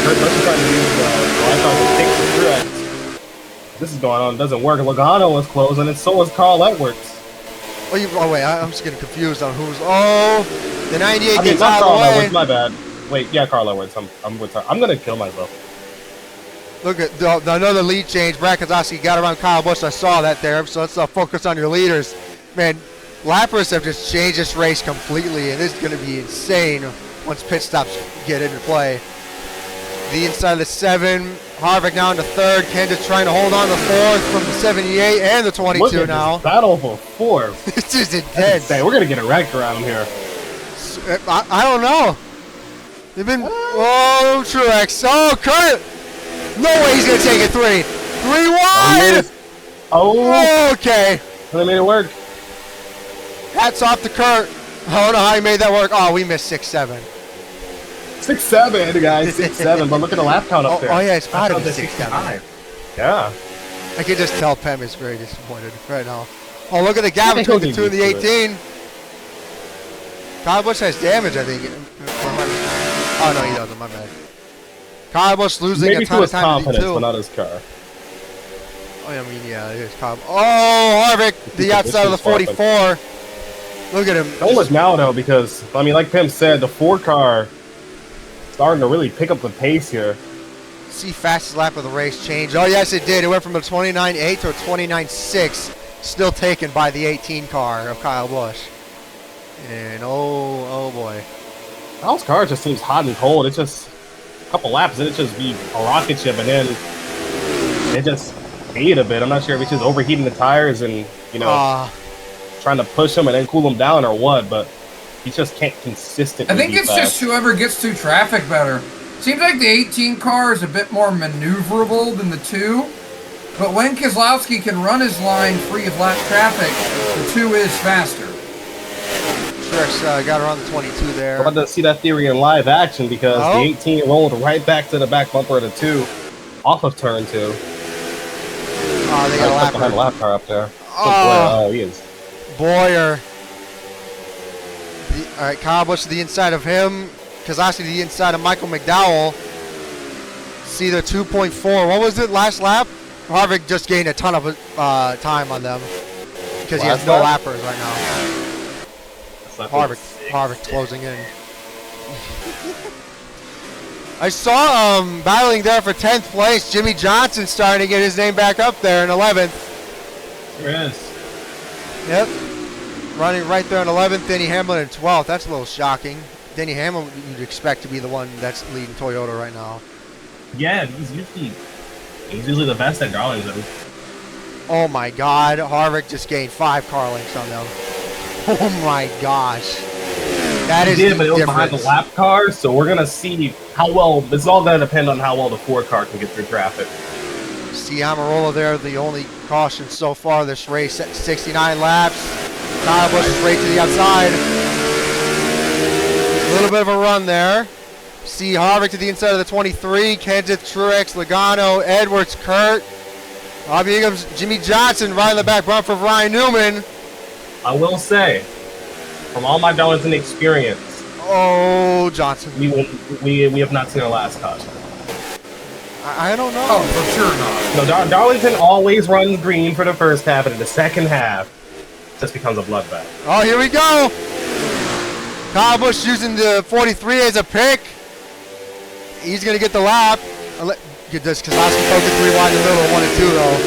Kurt Busch trying to use the pick for Truex. This is going on. It doesn't work. Logano was closing, and so was Carl Edwards. Oh wait, I'm just getting confused on who's... Oh, the 98 gets not out of Carl the way. Edwards, my bad. Wait, yeah, Carl Edwards. I'm going to kill myself. Look at another lead change. Brad Keselowski got around Kyle Busch. I saw that there. So let's focus on your leaders. Man, lappers have just changed this race completely, and this is going to be insane once pit stops get into play. The inside of the 7. Harvick now into 3rd. Kenseth trying to hold on to 4th from the 78 and the 22 Look at now. this battle for 4th. It's just intense. We're going to get a wreck around here. I don't know. They've been... Oh, Truex. Oh, Kurt. No way he's going to take it 3. 3 wide. Oh. Okay. They made it work. Hats off to Kurt. I don't know how he made that work. Oh, we missed 6-7. 6-7, guys. 6-7. But look at the lap count up there. Oh, yeah, it's got to be 6-7. Yeah. I can just tell Pem is very disappointed right now. Oh, look at the gap between the 2 and the 18. Kyle Busch has damage, I think. Oh, no, he doesn't. My bad. Kyle Busch losing Maybe a ton of his time confidence, to but not his car. Oh, I mean, yeah, here's Kyle. Oh, Harvick, the outside of the 44. Look at him. Don't look now, though, because, I mean, like Pim said, the 4 car starting to really pick up the pace here. See fastest lap of the race change. Oh, yes, it did. It went from a 29.8 to a 29.6. Still taken by the 18 car of Kyle Busch. And, oh boy. Kyle's car just seems hot and cold. It's just a couple laps, and it just be a rocket ship, and then it just fade a bit. I'm not sure if it's just overheating the tires and, you know, trying to push them and then cool them down or what, but he just can't consistently I think be it's fast. just whoever gets through traffic better. Seems like the 18 car is a bit more maneuverable than the 2, but when Keselowski can run his line free of lap traffic, the 2 is faster. Truex got around the 22 there. We're about to see that theory in live action because the 18 rolled right back to the back bumper of the 2 off of turn 2. Oh, they got a lap behind the lap car up there. Oh, he is. Boyer. All right, Kyle Busch to the inside of him. Keselowski to the inside of Michael McDowell. See the 2.4. What was it last lap? Harvick just gained a ton of time on them because he has no lappers right now. Harvick closing in. I saw battling there for 10th place. Jimmie Johnson starting to get his name back up there in 11th. There is. Yep. Running right there in 11th. Denny Hamlin in 12th. That's a little shocking. Denny Hamlin you'd expect to be the one that's leading Toyota right now. Yeah, he's usually the best at Darlington. Oh my God. Harvick just gained 5 car lengths on them. Oh my gosh. That is but it was behind the lap car, so we're going to see how well, it's all going to depend on how well the 4 car can get through traffic. See Amarola there, the only caution so far this race at 69 laps. Kyle Busch is right to the outside. A little bit of a run there. See Harvick to the inside of the 23. Kenseth, Truex, Logano, Edwards, Kurt. Here comes Jimmie Johnson right in the back bumper of Ryan Newman. I will say, from all my Darlington experience, oh, Johnson. We have not seen our last caution. I don't know. Oh, for sure not. No, Darlington always runs green for the first half, and in the second half, this becomes a bloodbath. Oh, here we go. Kyle Busch using the 43 as a pick. He's going to get the lap. Does Keselowski go get 3 wide in the middle, 1 and 2 though?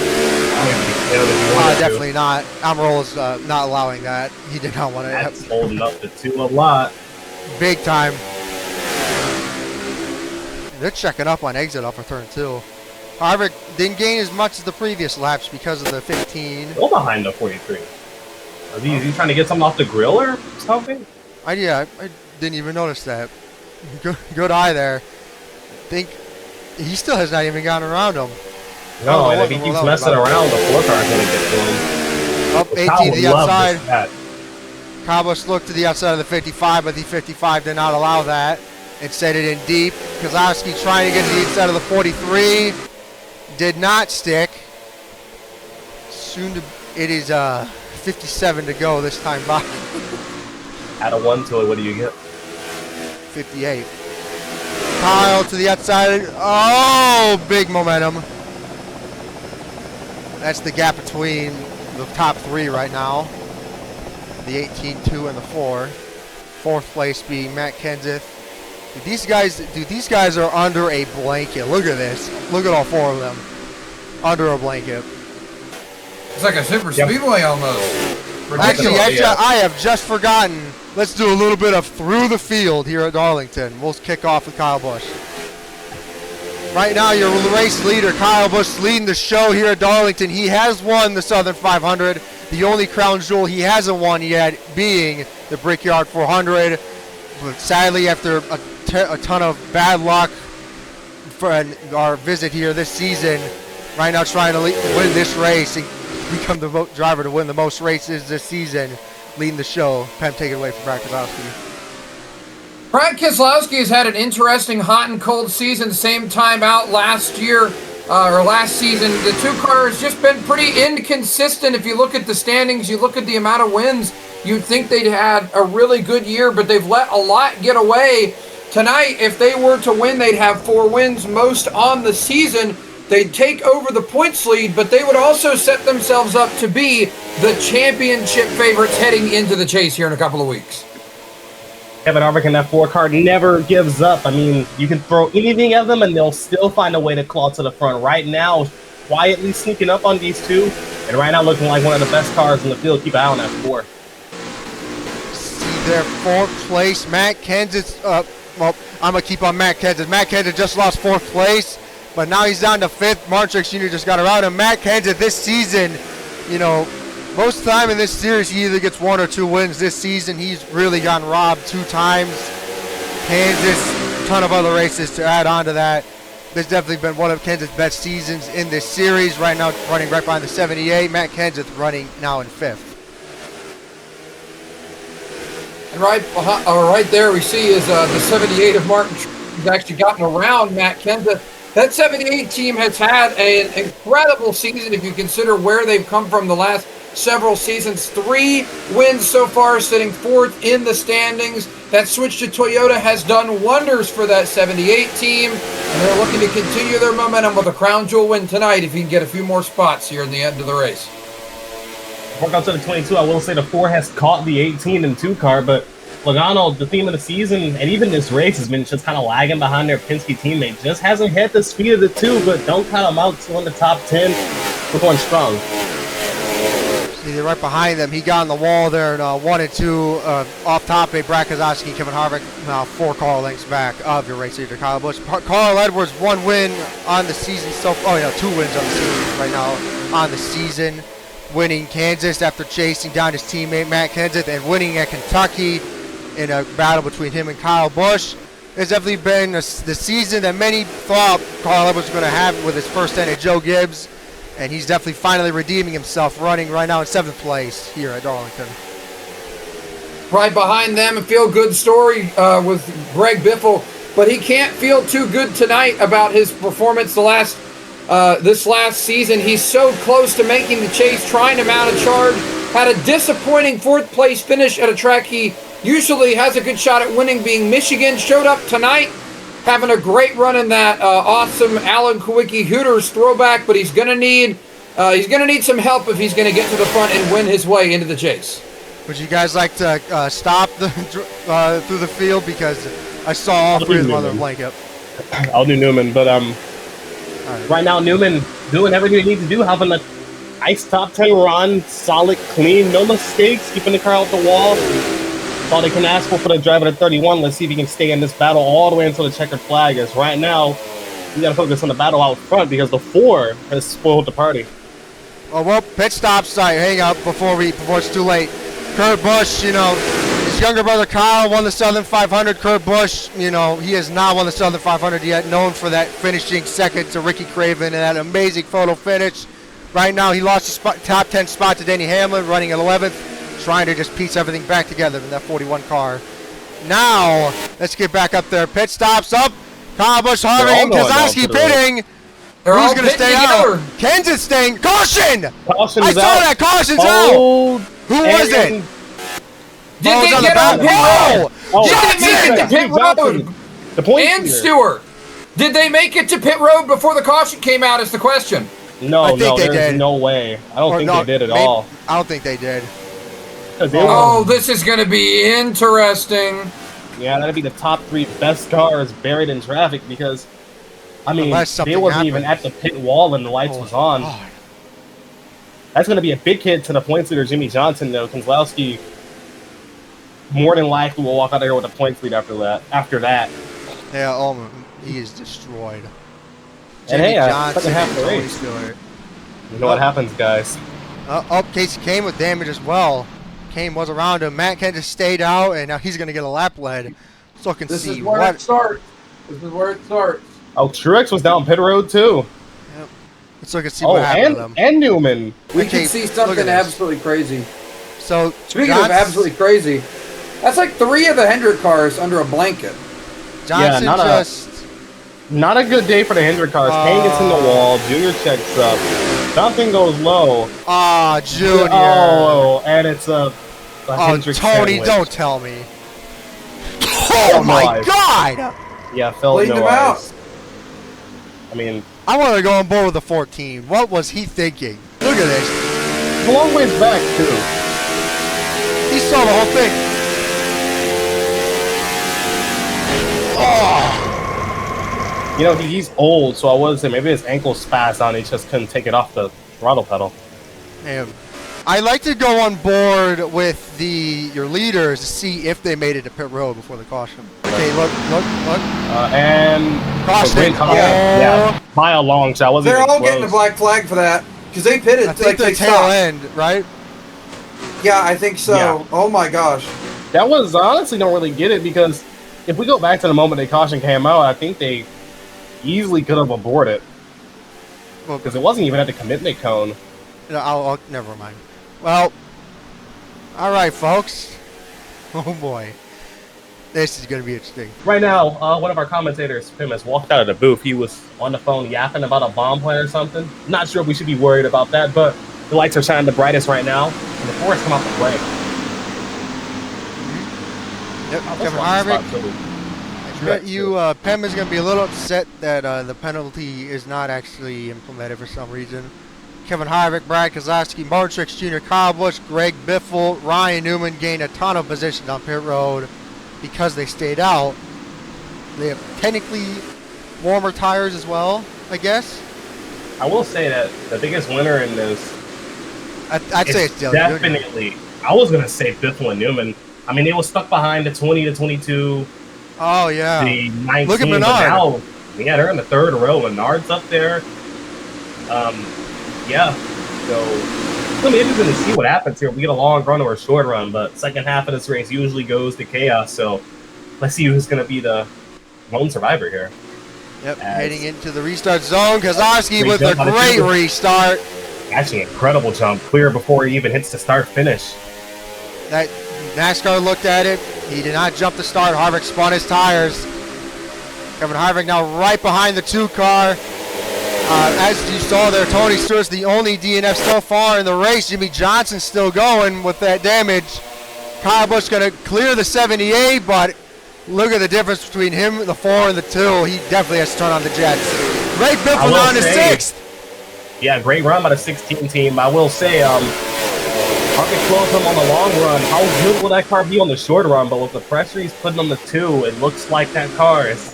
Definitely not. Almirola's not allowing that. He did not want to. That's holding up the 2 a lot. Big time. They're checking up on exit off of turn 2. Harvick didn't gain as much as the previous laps because of the 15. Go behind the 43. Is he trying to get something off the grill or something? I didn't even notice that. Good eye there. Think he still has not even gotten around him. No, and if he keeps messing around, the 4 car is going to get to him. Up 18 to the outside. Kyle Busch looked to the outside of the 55, but the 55 did not allow that. It set it in deep. Keselowski trying to get to the inside of the 43. Did not stick. It is 57 to go this time by. Add a 1 to it, what do you get? 58. Kyle to the outside. Oh, big momentum. That's the gap between the top 3 right now. The 18, 2, and the 4. 4th place being Matt Kenseth. These guys are under a blanket. Look at this. Look at all 4 of them. Under a blanket. It's like a super speedway almost. Actually, I have just forgotten. Let's do a little bit of through the field here at Darlington. We'll kick off with Kyle Busch. Right now, your race leader, Kyle Busch, leading the show here at Darlington. He has won the Southern 500. The only crown jewel he hasn't won yet being the Brickyard 400. But sadly, after a ton of bad luck for our visit here this season, right now trying to win this race and become the driver to win the most races this season, leading the show. Pem, take it away from Brad Keselowski. Brad Keselowski has had an interesting hot and cold season. Same time out last year, or last season. The 2-car has just been pretty inconsistent. If you look at the standings, you look at the amount of wins, you'd think they'd had a really good year, but they've let a lot get away. Tonight, if they were to win, they'd have 4 wins, most on the season. They'd take over the points lead, but they would also set themselves up to be the championship favorites heading into the chase here in a couple of weeks. Kevin Harvick and that 4 car never gives up. I mean, you can throw anything at them and they'll still find a way to claw to the front. Right now, quietly sneaking up on these 2, and right now looking like one of the best cars in the field. Keep an eye on that 4. See their 4th place, Matt Kenseth. Well, I'm going to keep on Matt Kenseth. Matt Kenseth just lost 4th place, but now he's down to 5th. Truex Jr. just got around him. Matt Kenseth this season, most of the time in this series, he either gets 1 or 2 wins. This season, he's really gotten robbed 2 times. Kansas, a ton of other races to add on to that. This definitely been one of Kenseth's best seasons in this series. Right now, running right behind the 78. Matt Kenseth running now in 5th. And right there we see is the 78 of Martin. He's actually gotten around Matt Kenseth. That 78 team has had an incredible season if you consider where they've come from the last several seasons. 3 wins so far, sitting 4th in the standings. That switch to Toyota has done wonders for that 78 team, and they're looking to continue their momentum with a crown jewel win tonight if you can get a few more spots here in the end of the race. Work out to the 22. I will say the 4 has caught the 18 and 2 car, but Logano, the theme of the season, and even this race has been just kind of lagging behind their Penske teammate. Just hasn't hit the speed of the 2, but don't count them out. Still in the top 10. We're going strong. See, they're right behind them. He got on the wall there in 1 and 2. Off top, Brad Keselowski, Kevin Harvick, now 4 car lengths back of your race leader, Kyle Busch. Carl Edwards, 1 win on the season. 2 wins on the season right now on the season. Winning Kansas after chasing down his teammate Matt Kenseth, and winning at Kentucky in a battle between him and Kyle Busch. It's definitely been the season that many thought Carl Edwards was going to have with his first stint at Joe Gibbs, and he's definitely finally redeeming himself, running right now in 7th place here at Darlington. Right behind them, a feel-good story with Greg Biffle, but he can't feel too good tonight about his performance this last season. He's so close to making the chase, trying to mount a charge. Had a disappointing 4th place finish at a track he usually has a good shot at winning, being Michigan. Showed up tonight, having a great run in that awesome Alan Kulwicki Hooters throwback, but he's going to need He's going to need some help if he's going to get to the front and win his way into the chase. Would you guys like to stop the through the field, because I saw all three of them on their blanket? I'll do Newman, but right now Newman doing everything he needs to do, having a nice top 10 run, solid, clean, no mistakes, keeping the car out the wall. That's all they can ask for the driver at 31. Let's see if he can stay in this battle all the way until the checkered flag is. Right now, we got to focus on the battle out front because the 4 has spoiled the party. Well, pit stop site. Hang up before it's too late. Kurt Busch, you know, his younger brother Kyle won the Southern 500. Kurt Busch, you know, he has not won the Southern 500 yet, known for that finishing second to Ricky Craven and that amazing photo finish. Right now, he lost his top 10 spot to Denny Hamlin, running at 11th, trying to just piece everything back together in that 41 car. Now, let's get back up there. Pit stops up. Kyle Busch, Harvick, and Keselowski pitting. Who's going to stay out? Kenseth staying. Caution! I saw that. Caution's out. Who was it? Did they get on pit road? Johnson! Did they make it to pit road? The point And Stewart. Did they make it to pit road before the caution came out is the question. No, there's no way. I don't think they did at all. I don't think they did. Oh, this is going to be interesting. Yeah, that'd be the top 3 best cars buried in traffic because, I mean, they wasn't even at the pit wall and the lights was on. God. That's going to be a big hit to the points leader, Jimmie Johnson, though. Keselowski more than likely will walk out of here with a points lead after that. Yeah, he is destroyed. And hey, Johnson, second half of the race. You know what happens, guys. Kasey Kahne with damage as well. Kahne was around him. Matt Kent just stayed out, and now he's going to get a lap lead. So I can this see is where it starts. This is where it starts. Oh, Truex was down pit road, too. Yep. Let's look and see what happened to them. And Newman. We can see something absolutely crazy. So, speaking of absolutely crazy, that's like 3 of the Hendrick cars under a blanket. Johnson not a good day for the Hendrick cars. Kahne gets in the wall. Junior checks up. Johnson goes low. Junior. Oh, and it's a Hendrick Tony, sandwich. don't tell me. Oh my God! Yeah, fell Cleaned no him out. ice. I mean, I wanted to go on board with the 14. What was he thinking? Look at this. a long ways back, too. He saw the whole thing. Oh! You know, he's old, so I was saying maybe his ankle spazzed on. He just couldn't take it off the throttle pedal. Damn. I like to go on board with your leaders to see if they made it to pit road before the caution. Okay, look. And caution. Yeah, by a long shot. Wasn't They're even all close. getting a black flag for that because they pitted. I think the tail end, right? Yeah, I think so. Yeah. Oh my gosh. That was honestly don't really get it because if we go back to the moment the caution came out, I think they easily could have aborted because it wasn't even at the commitment cone. No, I'll never mind. Well, all right, folks. Oh boy, this is going to be interesting. Right now, one of our commentators, Pim, has walked out of the booth. He was on the phone yapping about a bomb plan or something. Not sure if we should be worried about that, but the lights are shining the brightest right now, and the forest come out the way. Yep, Kevin Harvick. I bet you Pem is going to be a little upset that the penalty is not actually implemented for some reason. Kevin Harvick, Brad Keselowski, Truex Jr, Kyle Busch, Greg Biffle, Ryan Newman gained a ton of positions on pit road because they stayed out. They have technically warmer tires as well, I guess. I will say that the biggest winner in this, I'd say it's Dillon. definitely. I was going to say Biffle and Newman. I mean, they were stuck behind the 20 to 22. Oh, yeah. The 19. Look at Bernard. Now, yeah, they're in the third row. Bernard's up there. Yeah. So I'm interested to see what happens here. We get a long run or a short run, but second half of this race usually goes to chaos. So let's see who's going to be the lone survivor here. Yep, heading into the restart zone. Keselowski with a great restart. Actually, incredible jump. Clear before he even hits the start finish. That NASCAR looked at it. He did not jump the start. Harvick spun his tires. Kevin Harvick now right behind the 2 car. As you saw there, Tony Stewart's the only DNF so far in the race. Jimmie Johnson still going with that damage. Kyle Busch going to clear the 78, but look at the difference between him, the 4, and the 2. He definitely has to turn on the jets. Greg Biffle down to 6th. Yeah, great run by the 16 team. I will say, Harvick closed him on the long run. How good will that car be on the short run? But with the pressure he's putting on the 2, it looks like that car is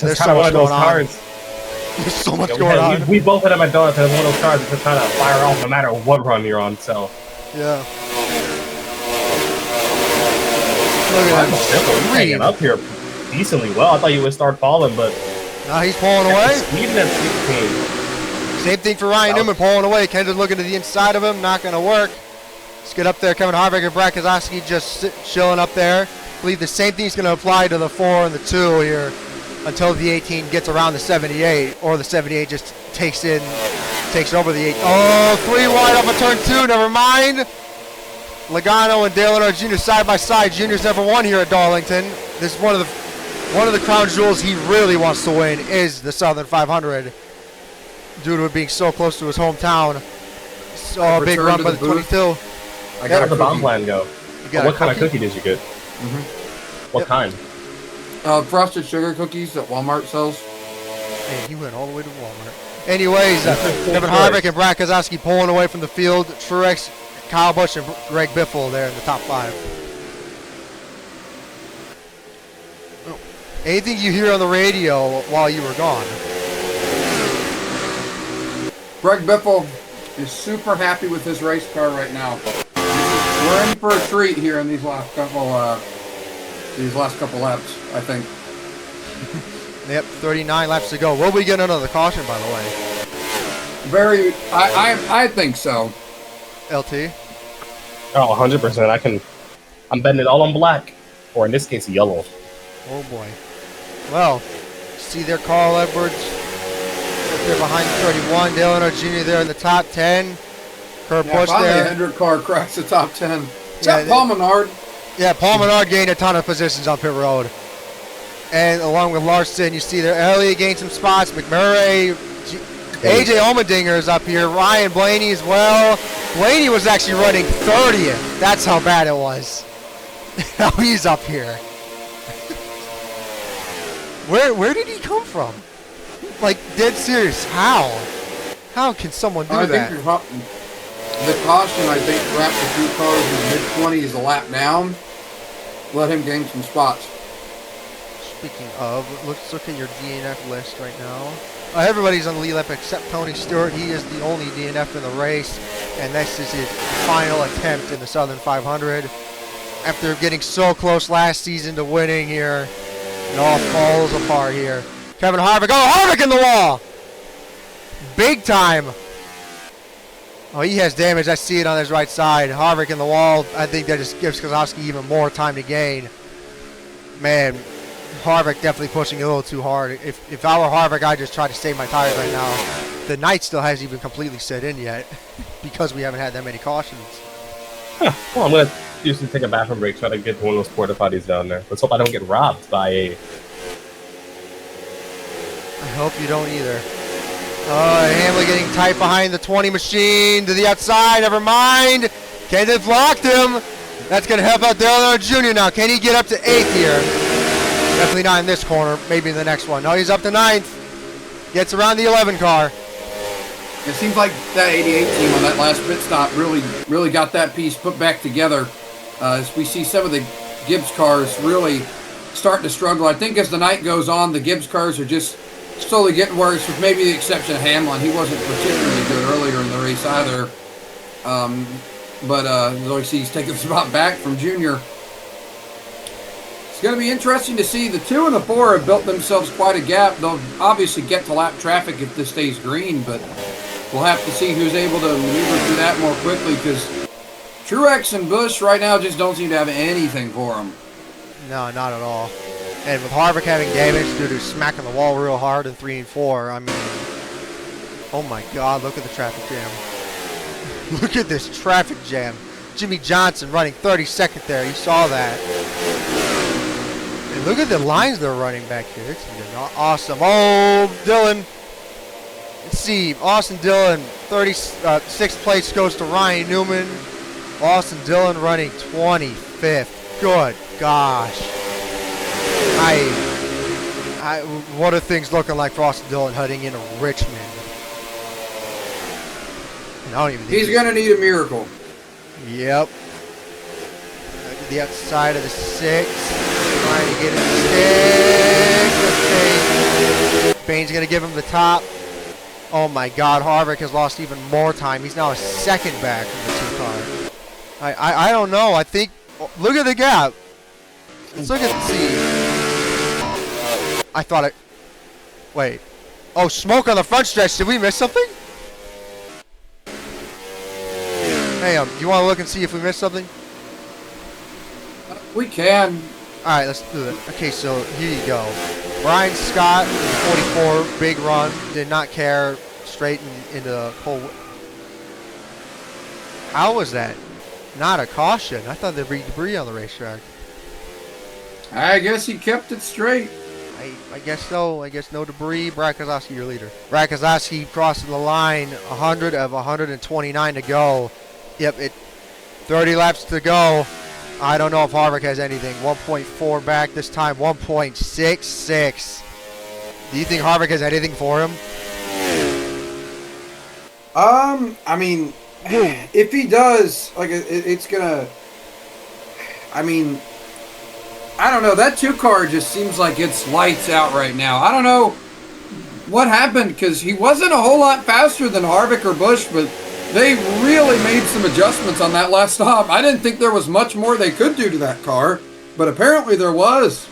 there's so much going on. There's so much going on. We both hit him at donuts, and it's one of those cars that's just trying to fire off no matter what run you're on. So yeah. Look at him hanging up here decently well. I thought you would start falling, but now he's pulling away. Even at 16. Same thing for Ryan Newman, pulling away. Kenseth looking to the inside of him, not going to work. Let's get up there. Kevin Harvick and Brad Keselowski just chilling up there. I believe the same thing is going to apply to the 4 and the 2 here until the 18 gets around the 78, or the 78 just takes over the 8. Oh, 3 wide off of turn 2. Never mind. Logano and Dillon Jr. side by side. Junior's never won here at Darlington. This is one of the crown jewels he really wants to win is the Southern 500. Due to it being so close to his hometown. So big run by the 22. I got the bomb plan go. What kind of cookie did you get? What kind? Frosted sugar cookies that Walmart sells. Man, he went all the way to Walmart. Anyways, Kevin Harvick and Brad Keselowski pulling away from the field. Truex, Kyle Busch, and Greg Biffle there in the top 5. Anything you hear on the radio while you were gone? Greg Biffle is super happy with his race car right now. We're in for a treat here in these last couple laps, I think. Yep, 39 laps to go. Will we get another caution, by the way? I think so. LT? Oh, 100%. I'm betting it all on black, or in this case, yellow. Oh boy. Well, see there, Carl Edwards. They're behind 31. Dillon Jr. there in the top 10. Kurt Busch there. The Hendrick car cracks the top 10. Paul Menard. Yeah, Paul Menard gained a ton of positions on pit road. And along with Larson, you see there, Elliott gained some spots. McMurray, AJ Allmendinger is up here. Ryan Blaney as well. Blaney was actually running 30th. That's how bad it was. Now he's up here. Where did he come from? Like, dead serious. How? How can someone do that? I think the caution, I think, wrapped a few cars in the mid-20s a lap down. Let him gain some spots. Speaking of, let's look at your DNF list right now. Everybody's on the lead lap except Tony Stewart. He is the only DNF in the race, and this is his final attempt in the Southern 500. After getting so close last season to winning here, it all falls apart here. Kevin Harvick. Oh, Harvick in the wall! Big time. Oh, he has damage. I see it on his right side. Harvick in the wall. I think that just gives Keselowski even more time to gain. Man, Harvick definitely pushing a little too hard. If I were Harvick, I'd just try to save my tires right now. The night still hasn't even completely set in yet because we haven't had that many cautions. Huh. Well, I'm going to usually take a bathroom break, try to get to one of those porta potties down there. Let's hope I don't get robbed by a... I hope you don't either. Hamlin getting tight behind the 20 machine to the outside. Never mind. Kenseth blocked him. That's going to help out Dillon Jr. now. Can he get up to 8th here? Definitely not in this corner. Maybe in the next one. No, he's up to 9th. Gets around the 11 car. It seems like that 88 team on that last pit stop really got that piece put back together. As we see some of the Gibbs cars really starting to struggle. I think as the night goes on, the Gibbs cars are just slowly getting worse, with maybe the exception of Hamlin. He wasn't particularly good earlier in the race either. But as we see, he's taking a spot back from Junior. It's going to be interesting to see. The 2 and the 4 have built themselves quite a gap. They'll obviously get to lap traffic if this stays green, but we'll have to see who's able to maneuver through that more quickly, because Truex and Busch right now just don't seem to have anything for them. No, not at all. And with Harvick having damage due to smacking the wall real hard in 3 and 4, I mean, oh my God, look at the traffic jam. Look at this traffic jam. Jimmie Johnson running 32nd there. You saw that. And look at the lines they're running back here. It's awesome. Oh, Dillon. Let's see. Austin Dillon, 36th place goes to Ryan Newman. Austin Dillon running 25th. Good gosh. What are things looking like for Austin Dillon heading into Richmond? I don't even think He's going to need a miracle. Yep. To the outside of the 6. Trying to get it to stick. Bane's going to give him the top. Oh my God, Harvick has lost even more time. He's now a second back from the 2 car. I don't know. I think, look at the gap. Let's look at the see. I thought it, wait. Oh, smoke on the front stretch. Did we miss something? Hey, you want to look and see if we missed something? We can. All right, let's do it. Okay, so here you go. Brian Scott, 44, big run, did not care, straight into the pole. How was that? Not a caution. I thought there'd be debris on the racetrack. I guess he kept it straight. I guess so. I guess no debris. Brad Keselowski, your leader. Brad Keselowski crossing the line. 100 of 129 to go. Yep, 30 laps to go. I don't know if Harvick has anything. 1.4 back this time. 1.66. Do you think Harvick has anything for him? I mean, if he does, like, it's gonna. I mean, I don't know. That 2 car just seems like it's lights out right now. I don't know what happened because he wasn't a whole lot faster than Harvick or Busch, but they really made some adjustments on that last stop. I didn't think there was much more they could do to that car, but apparently there was.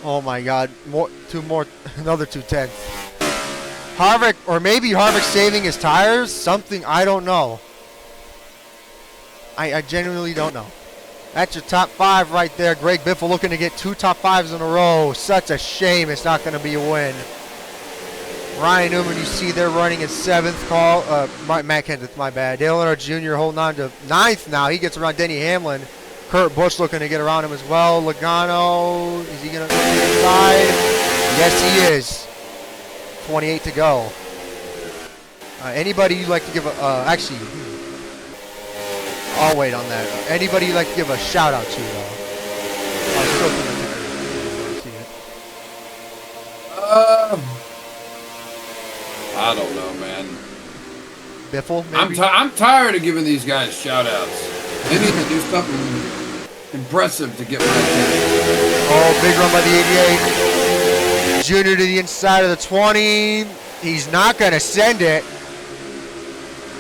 Oh my God! Another 2/10. Harvick, or maybe Harvick saving his tires. Something I don't know. I genuinely don't know. That's your top 5 right there. Greg Biffle looking to get 2 top 5s in a row. Such a shame it's not going to be a win. Ryan Newman, you see they're running in 7th. Matt Kenseth, my bad. Dale Earnhardt Jr. holding on to 9th now. He gets around Denny Hamlin. Kurt Busch looking to get around him as well. Logano, is he going to get inside? Yes, he is. 28 to go. Anybody you'd like to give a, actually, I'll wait on that. Anybody you'd like to give a shout out to, though? I'll still see it. I don't know, man. Biffle, maybe? I'm tired of giving these guys shout outs. They need to do something impressive to get my attention. Oh, big run by the 88. Junior to the inside of the 20. He's not going to send it.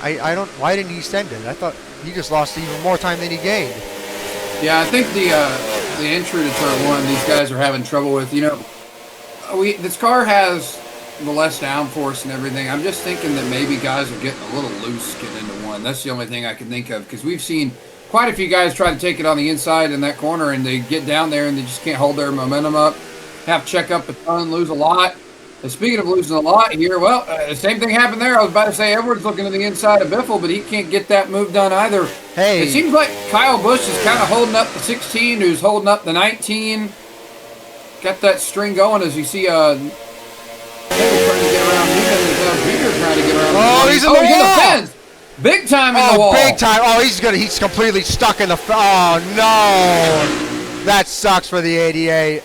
I don't. Why didn't he send it? I thought he just lost even more time than he gained. Yeah, I think the entry to turn 1, these guys are having trouble with. You know, this car has the less downforce and everything. I'm just thinking that maybe guys are getting a little loose getting into 1. That's the only thing I can think of, because we've seen quite a few guys try to take it on the inside in that corner, and they get down there and they just can't hold their momentum up. Have to check up a ton, lose a lot. And speaking of losing a lot here, well, same thing happened there. I was about to say Edwards looking to the inside of Biffle, but he can't get that move done either. Hey. It seems like Kyle Busch is kind of holding up the 16, who's holding up the 19. Got that string going as you see trying to get around Peter trying to get around. Oh, he's in the wall. Fence. Big time in the wall. Big time. Oh, he's completely stuck in the oh no. That sucks for the 88.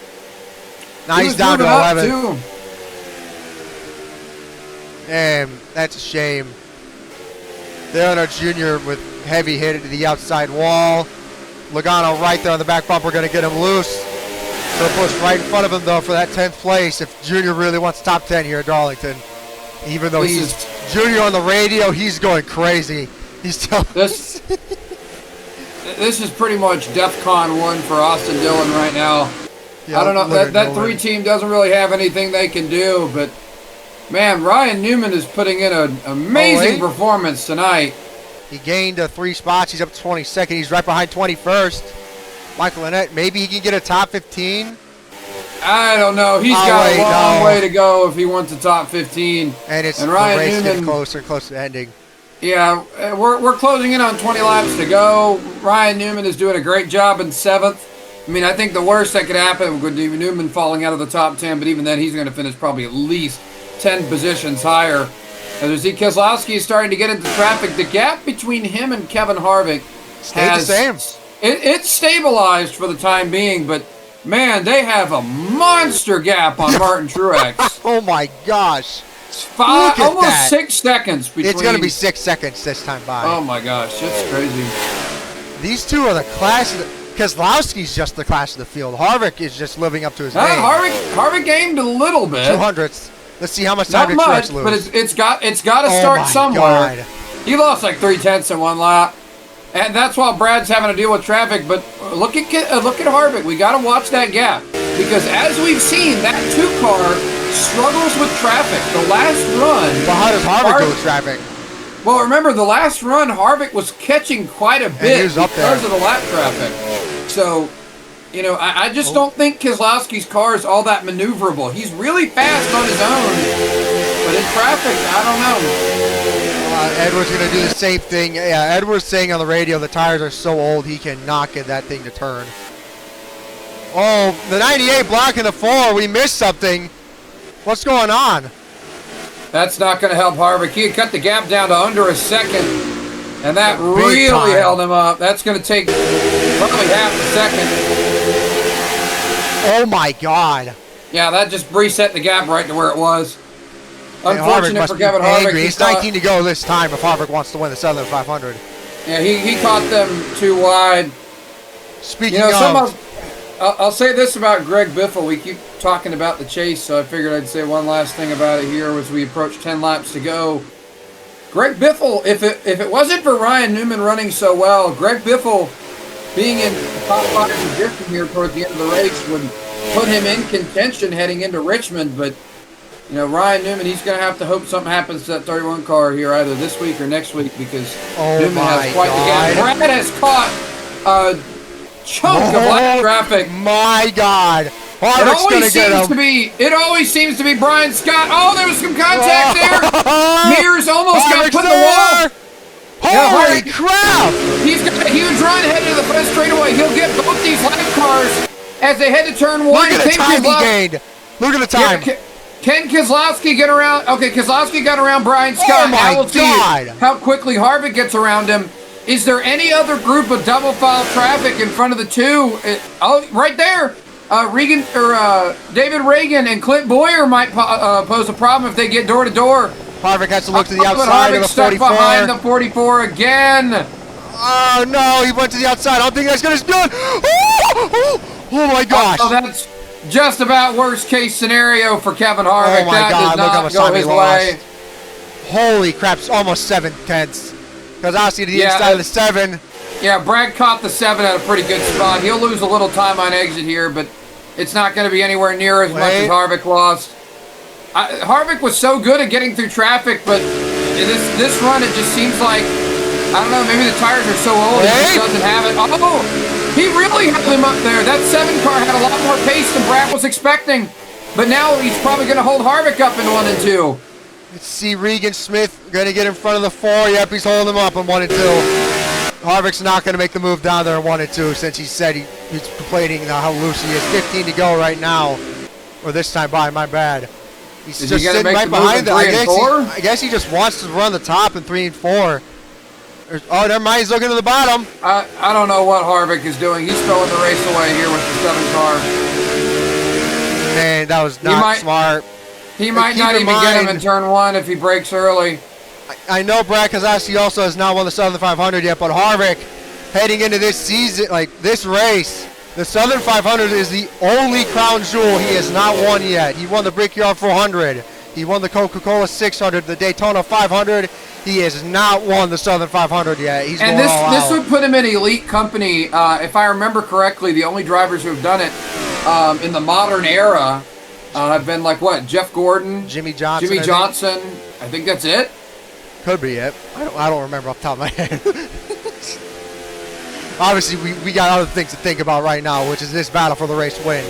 Now he's down to 11. Too. Damn, that's a shame. Earnhardt Jr. with heavy hit to the outside wall. Logano right there on the back bumper, going to get him loose. So Busch right in front of him, though, for that 10th place. If Jr. really wants top 10 here at Darlington. Even though he's Jr. on the radio, he's going crazy. He's telling this is pretty much DEFCON 1 for Austin Dillon right now. Yeah, I don't know. That 3 team doesn't really have anything they can do, but man, Ryan Newman is putting in an amazing performance tonight. He gained 3 spots. He's up to 22nd. He's right behind 21st. Michael Annett, maybe he can get a top 15. I don't know. He's got a long way to go if he wants a top 15. And Ryan the race Newman getting closer and closer to ending. Yeah, we're closing in on 20 laps to go. Ryan Newman is doing a great job in 7th. I mean, I think the worst that could happen would be Newman falling out of the top 10, but even then, he's going to finish probably at least 10 positions higher. As we see, Keselowski is starting to get into traffic. The gap between him and Kevin Harvick has the same. It's stabilized for the time being, but man, they have a monster gap on Martin Truex. Oh my gosh. Five, almost 6 seconds between. It's going to be 6 seconds this time by. Oh my gosh, that's crazy. These two are the class of the... Keselowski's just the class of the field. Harvick is just living up to his name. Harvick gained a little bit. 200th. Let's see how much time did Truex lose. But it's got to start somewhere. God. He lost like 3/10 in one lap, and that's while Brad's having to deal with traffic. But look at Harvick. We got to watch that gap because as we've seen, that 2-car struggles with traffic. The last run. But how does Harvick do with traffic? Well, remember, the last run, Harvick was catching quite a bit because of the lap traffic. So, you know, I just don't think Keselowski's car is all that maneuverable. He's really fast on his own, but in traffic, I don't know. Edwards going to do the same thing. Yeah, Edwards saying on the radio the tires are so old he cannot get that thing to turn. Oh, the 98 blocking the 4. We missed something. What's going on? That's not going to help Harvick. He had cut the gap down to under a second, and that really held him up. That's going to take probably half a second. Oh, my God. Yeah, that just reset the gap right to where it was. Unfortunate for Kevin Harvick. It's 19 to go this time if Harvick wants to win the Southern 500. Yeah, he caught them too wide. Speaking of... I'll say this about Greg Biffle. We keep talking about the chase, so I figured I'd say one last thing about it here as we approach 10 laps to go. Greg Biffle, if it wasn't for Ryan Newman running so well, Greg Biffle being in top 5 position here towards the end of the race would put him in contention heading into Richmond. But, you know, Ryan Newman, he's going to have to hope something happens to that 31 car here either this week or next week because Newman has quite the gap. Brad has caught chunk of lap traffic. My God. Harvick's going to get him. It always seems to be Brian Scott. Oh, there was some contact there. Mears almost got put in the wall. Holy crap. He's got a huge run headed to the front straightaway. He'll get both these lap cars as they head to turn 1. Look at the time he gained. Look at the time. Yeah, can Keselowski get around? Okay, Keselowski got around Brian Scott. Oh, my God. How quickly Harvick gets around him. Is there any other group of double file traffic in front of the two? Right there. David Reagan and Clint Boyer might pose a problem if they get door to door. Harvick has to look to the outside of the 44. Behind the 44 again. Oh no, he went to the outside. I don't think that's gonna do it. Oh my gosh. Oh, that's just about worst case scenario for Kevin Harvick. Oh my God, look how much time he lost. Way. Holy crap, almost 7/10. Keselowski to the inside of the 7. Yeah, Brad caught the 7 at a pretty good spot. He'll lose a little time on exit here, but it's not going to be anywhere near as much as Harvick lost. Harvick was so good at getting through traffic, but this run, it just seems like, I don't know, maybe the tires are so old, he just doesn't have it. Oh, he really held him up there. That 7 car had a lot more pace than Brad was expecting, but now he's probably going to hold Harvick up in 1 and 2. Let's see, Regan Smith going to get in front of the 4. Yep, he's holding him up in 1 and 2. Harvick's not going to make the move down there in 1 and 2 since he said he's complaining how loose he is. 15 to go right now. Or this time by, my bad. He's just sitting right behind them. I guess he just wants to run the top in 3 and 4. Oh, never mind. He's looking to the bottom. I don't know what Harvick is doing. He's throwing the race away here with the 7 car. Man, that was not smart. He might not even get him in turn 1 if he breaks early. I know Brad Keselowski also has not won the Southern 500 yet, but Harvick, heading into this season, like this race, the Southern 500 is the only crown jewel he has not won yet. He won the Brickyard 400. He won the Coca-Cola 600, the Daytona 500. He has not won the Southern 500 yet. He's going all out. This would put him in elite company. If I remember correctly, the only drivers who have done it in the modern era have been like what? Jeff Gordon, Jimmie Johnson. I think that's it. Could be it. I don't remember off the top of my head. Obviously, we got other things to think about right now, which is this battle for the race win.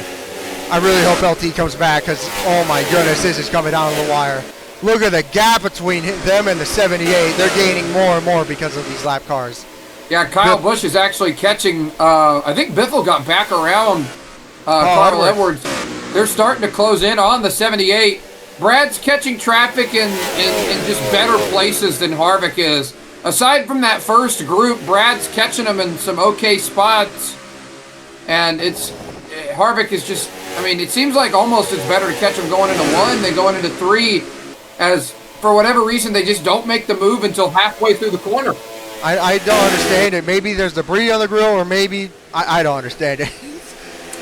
I really hope LT comes back because, oh my goodness, this is coming down to the wire. Look at the gap between them and the 78. They're gaining more and more because of these lap cars. Yeah, Kyle Busch is actually catching. I think Biffle got back around Carl Edwards. They're starting to close in on the 78. Brad's catching traffic in just better places than Harvick is. Aside from that first group, Brad's catching them in some okay spots. And Harvick is just, I mean, it seems like almost it's better to catch him going into 1 than going into 3. as for whatever reason they just don't make the move until halfway through the corner. I don't understand it. Maybe there's debris on the grill, or maybe I don't understand it.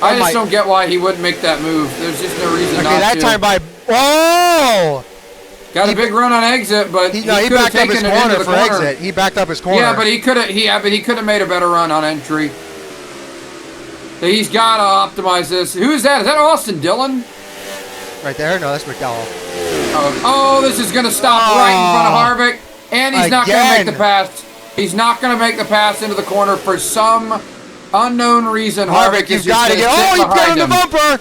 I just don't get why he wouldn't make that move. There's just no reason not to. Okay, that time by... Whoa! Got a big run on exit, but he backed up his corner for exit. He backed up his corner. Yeah, but he could have made a better run on entry. He's got to optimize this. Who is that? Is that Austin Dillon? Right there? No, that's McDowell. Oh, this is going to stop right in front of Harvick, and he's not going to make the pass. He's not going to make the pass into the corner for some unknown reason. Harvick is just going to sit behind him. The bumper.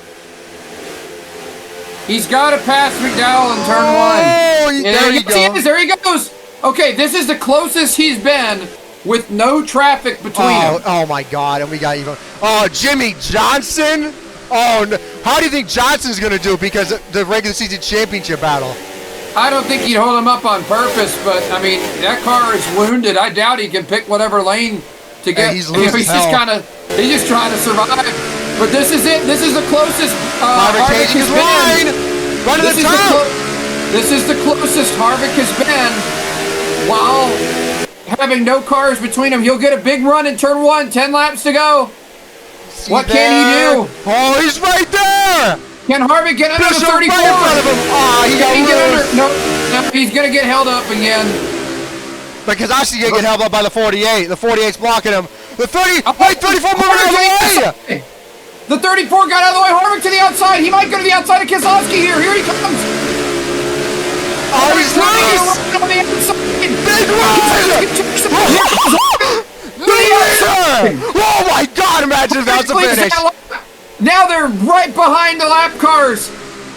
He's got to pass McDowell in turn one. There he goes. Okay, this is the closest he's been with no traffic between him. Oh my God, and we got even. Oh, Jimmie Johnson. Oh, no. How do you think Johnson's going to do because of the regular season championship battle? I don't think he'd hold him up on purpose, but I mean that car is wounded. I doubt he can pick whatever lane to get. He's just trying to survive. But this is it. This is the closest Harvick has been. Run to the top. This is the closest Harvick has been while having no cars between him. He'll get a big run in turn one. 10 laps to go. What can he do? Oh, he's right there. Can Harvick get under the 34? Right in front of him. Oh, he got loose. No, he's going to get held up again. Because actually going to get held up by the 48. The 48's blocking him. The 34 moving out of the way. The 34 got out of the way. Harvick to the outside. He might go to the outside of Keselowski here. Here he comes. Oh, he's nice. On the outside. Big run. Oh my God! Imagine if that was the finish. Now they're right behind the lap cars.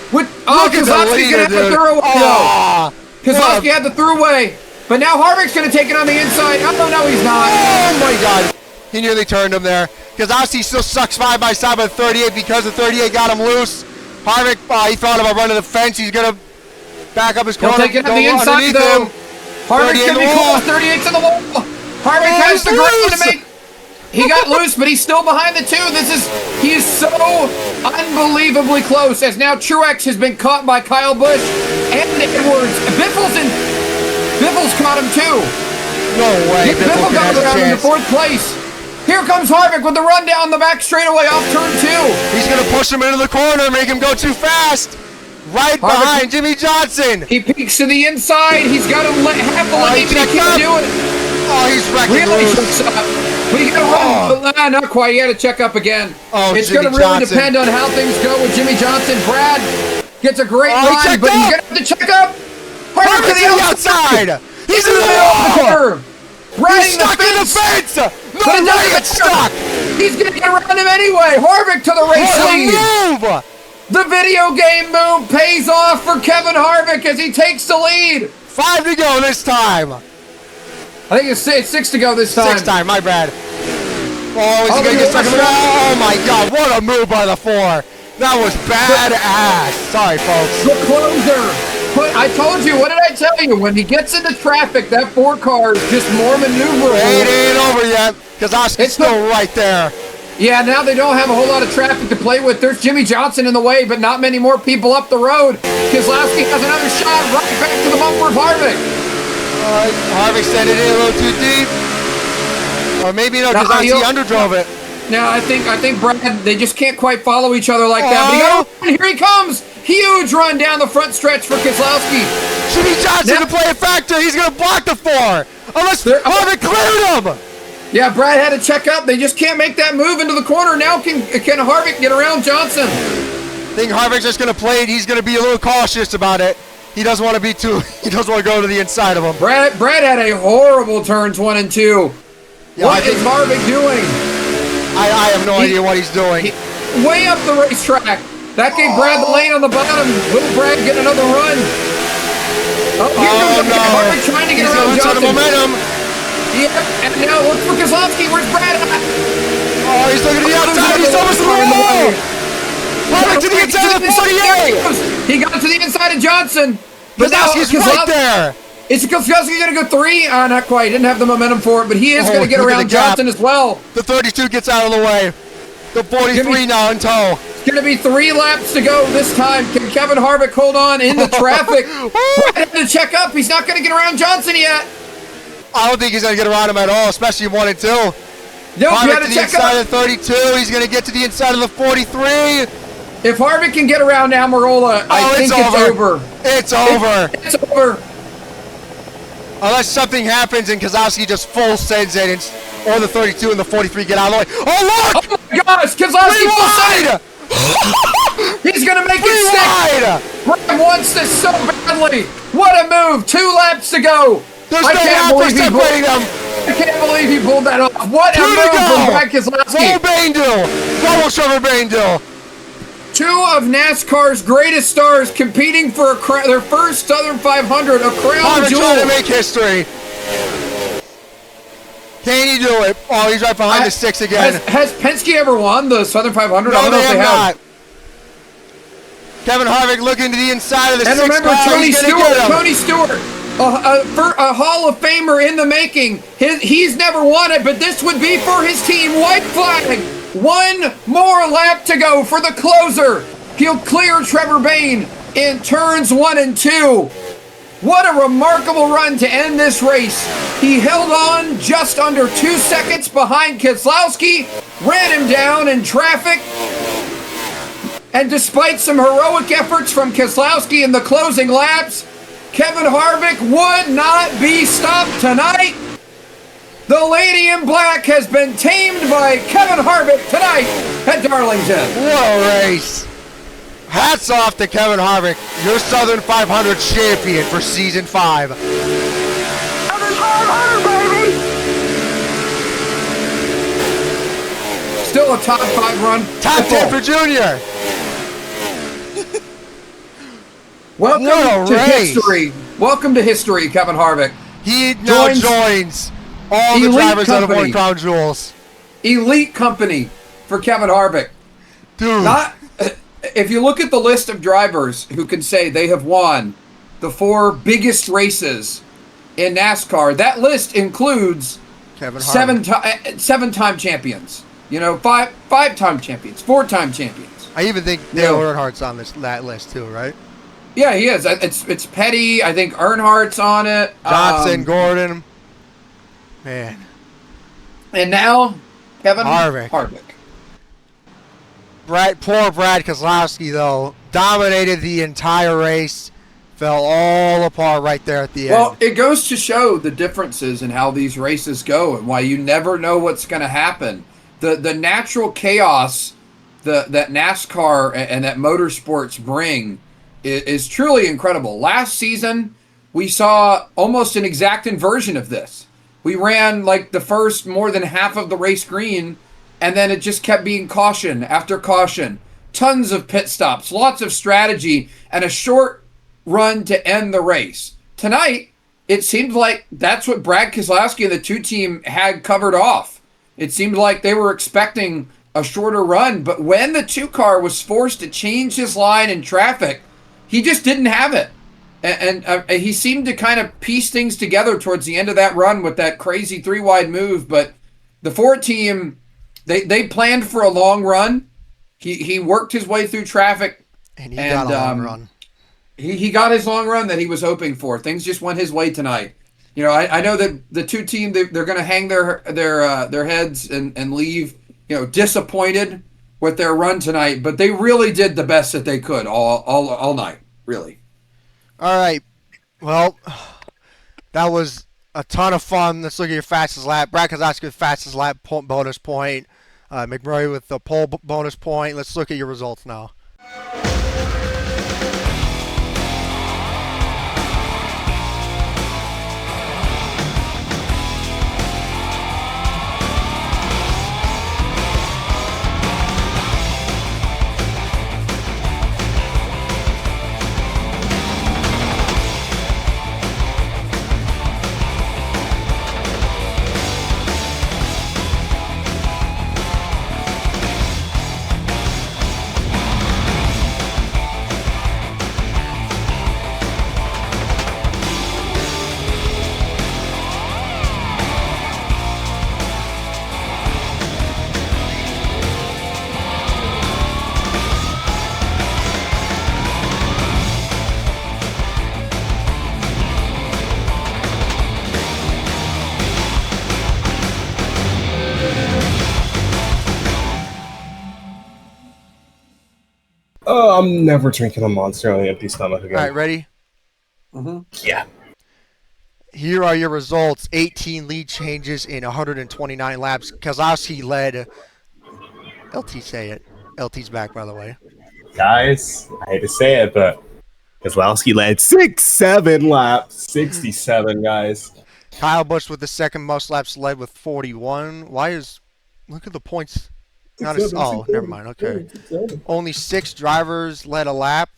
Keselowski's gonna have the throughway. Keselowski had the throughway, but now Harvick's gonna take it on the inside. Oh no, he's not. Oh my God! He nearly turned him there. Keselowski still sucks side by side with 38 because the 38 got him loose. Harvick, he thought about running the fence. He's gonna back up his corner. He'll take it on the inside though. Harvick's gonna be close. 38's on the wall. Harvick has the ground to make. He got loose, but he's still behind the two. He is so unbelievably close as now Truex has been caught by Kyle Busch and Edwards. Biffle's caught him too. No way. Biffle got around in the fourth place. Here comes Harvick with the run down the back straightaway off turn two. He's going to push him into the corner, make him go too fast. Right behind Jimmie Johnson. He peeks to the inside. He's got half a lane, but he can't do it. Oh, he's wrecking loose. But he got to run. Not quite. He had to check up again. Oh, it's going to really depend on how things go with Jimmie Johnson. Brad gets a great run, but he's going to have to check up. Harvick to the outside. He's in the wall. He's stuck in the fence! No way it's stuck! He's gonna get around him anyway! Harvick to the race lead! Move! The video game move pays off for Kevin Harvick as he takes the lead! 5 to go this time! I think it's 6 to go this time. 6 time, my bad. Oh, he's gonna get stuck in the... Oh my God, what a move by the 4! That was badass! Sorry, folks. The closer! I told you, what did I tell you? When he gets into traffic, that 4 car is just more maneuverable. It ain't over yet, because Oscar's still right there. Yeah, now they don't have a whole lot of traffic to play with. There's Jimmie Johnson in the way, but not many more people up the road. Keselowski has another shot right back to the bumper of Harvick. Harvick sent it in a little too deep. Or maybe no, because he underdrove it. No, I think Brad, they just can't quite follow each other like that. But here he comes. Huge run down the front stretch for Keselowski. Jimmie Johnson to play a factor. He's going to block the 4. Unless Harvick cleared him. Yeah, Brad had to check up. They just can't make that move into the corner. Now can Harvick get around Johnson? I think Harvick's just going to play it. He's going to be a little cautious about it. He doesn't want to be he doesn't want to go to the inside of him. Brad had a horrible turns 1 and 2. Yeah, what is Harvick doing? I have no idea what he's doing. Way up the racetrack. That gave Brad the lane on the bottom. Will Brad get another run? Oh, here comes Harvick trying to get around Johnson. Momentum. Yeah, and now look for Keselowski. Where's Brad at? Oh, he's looking to the outside. He's almost in the wall. Harvick to the inside of the 48. He got to the inside of Johnson. Keselowski's right there. Is Keselowski going to go 3? Not quite. He didn't have the momentum for it, but he is going to get around Johnson as well. The 32 gets out of the way. The 43 now in tow. Going to be 3 laps to go this time. Can Kevin Harvick hold on in the traffic? Right to check up. He's not going to get around Johnson yet. I don't think he's going to get around him at all, especially 1 and 2. Nope, Harvick to the inside of the 32. He's going to get to the inside of the 43. If Harvick can get around Almirola, I think it's over. It's over. It's over. Unless something happens and Keselowski just full sends it, or the 32 and the 43 get out of the way. Oh, look! Oh, my gosh. Keselowski full send it. He's going to make it stick. Brad wants this so badly. What a move. 2 laps to go. There's no lap for separating them. I can't believe he pulled that off. What a move from Brad Keselowski. Roll Baindill. Double Trevor Baindill. 2 of NASCAR's greatest stars competing for their first Southern 500, a crown jewel. Trying to make history. Can he do it? Oh, he's right behind the 6 again. Has Penske ever won the Southern 500? No, I don't know if they have. not. Kevin Harvick looking to the inside of the 6 car. And remember, Tony Stewart, a Hall of Famer in the making. He's never won it, but this would be for his team. White flag. 1 more lap to go for the closer. He'll clear Trevor Bayne in turns 1 and 2. What a remarkable run to end this race. He held on just under 2 seconds behind Keselowski, ran him down in traffic, and despite some heroic efforts from Keselowski in the closing laps, Kevin Harvick would not be stopped tonight. The Lady in Black has been tamed by Kevin Harvick tonight at Darlington. What a race. Hats off to Kevin Harvick, your Southern 500 champion for Season 5. Southern 500, baby! Still a top 5 run. Top 10 for Junior. Welcome to history. Welcome to history, Kevin Harvick. He now joins all the drivers that have won crown jewels. Elite company for Kevin Harvick. Dude. If you look at the list of drivers who can say they have won the 4 biggest races in NASCAR, that list includes Kevin Harvick. 7-time champions. 5-time champions, 4-time champions. I even think Dale Earnhardt's on that list too, right? Yeah, he is. It's Petty. I think Earnhardt's on it. Johnson, Gordon. Man. And now, Kevin Harvick. Poor Brad Keselowski, though, dominated the entire race, fell all apart right there at the end. Well, it goes to show the differences in how these races go and why you never know what's going to happen. The natural chaos that NASCAR and that motorsports bring is truly incredible. Last season, we saw almost an exact inversion of this. We ran like the first more than half of the race green, and then it just kept being caution after caution. Tons of pit stops, lots of strategy, and a short run to end the race. Tonight, it seemed like that's what Brad Keselowski and the 2 team had covered off. It seemed like they were expecting a shorter run, but when the 2 car was forced to change his line in traffic, he just didn't have it. And he seemed to kind of piece things together towards the end of that run with that crazy 3-wide move. But the 4 team, they planned for a long run. He worked his way through traffic. And he got a long run. He got his long run that he was hoping for. Things just went his way tonight. I know that the 2 team, they're going to hang their heads and leave, disappointed with their run tonight. But they really did the best that they could all night, really. All right. Well, that was a ton of fun. Let's look at your fastest lap. Brad Keselowski with fastest lap bonus point. McMurray with the pole bonus point. Let's look at your results now. Oh, I'm never drinking a Monster on an empty stomach again. All right, ready? Yeah. Here are your results. 18 lead changes in 129 laps. Keselowski led. LT, say it. LT's back, by the way. Guys, I hate to say it, but Keselowski led 6-7 laps. 67, guys. Kyle Busch with the second most laps led with 41. Look at the points. Never mind. Okay. Only 6 drivers led a lap.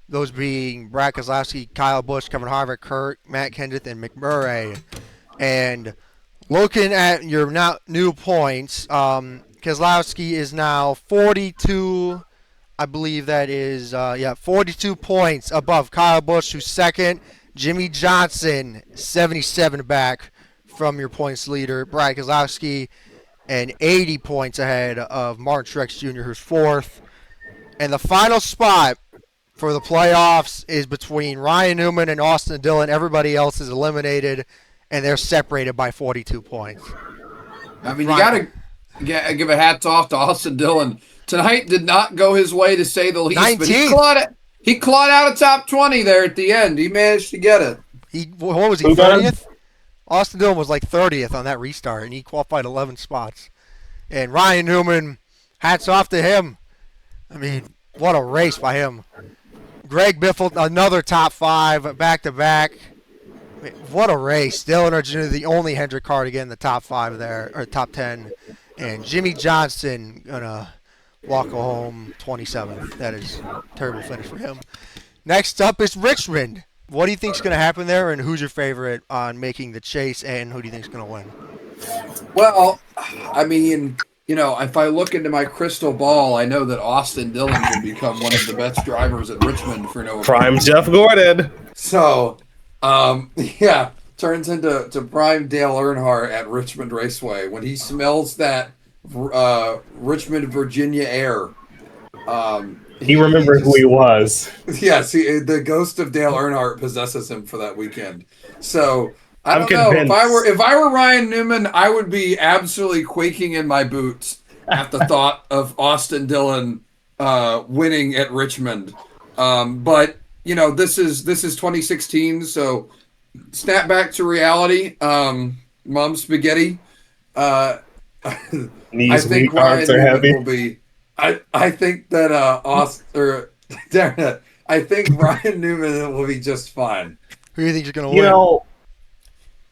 Those being Brad Keselowski, Kyle Busch, Kevin Harvick, Kurt, Matt Kenseth, and McMurray. And looking at your new points, Keselowski is now 42. I believe that is 42 points above Kyle Busch, who's second. Jimmie Johnson, 77 back from your points leader, Brad Keselowski, and 80 points ahead of Martin Truex Jr., who's fourth. And the final spot for the playoffs is between Ryan Newman and Austin Dillon. Everybody else is eliminated, and they're separated by 42 points. I mean, you got to give a hats off to Austin Dillon. Tonight did not go his way, to say the least. 19th. But he clawed out a top 20 there at the end. He managed to get it. What was he, 30th? Austin Dillon was like 30th on that restart, and he qualified 11 spots. And Ryan Newman, hats off to him. I mean, what a race by him. Greg Biffle, another top 5, back-to-back. I mean, what a race. Dillon Jr., the only Hendrick car to get in the top 5 there, or top 10. And Jimmie Johnson going to walk home 27th. That is a terrible finish for him. Next up is Richmond. What do you think is going to happen there, and who's your favorite on making the chase, and who do you think is going to win? Well, I mean, if I look into my crystal ball, I know that Austin Dillon will become one of the best drivers at Richmond for no Prime Jeff Gordon. So, turns into prime Dale Earnhardt at Richmond Raceway when he smells that Richmond, Virginia air. He remembered who he was. Yes, the ghost of Dale Earnhardt possesses him for that weekend. So I don't know. If I were Ryan Newman, I would be absolutely quaking in my boots at the thought of Austin Dillon winning at Richmond. But this is 2016, so snap back to reality. Mom spaghetti. I think Ryan Newman will be. I think that I think Ryan Newman will be just fine. Who do you think is going to win?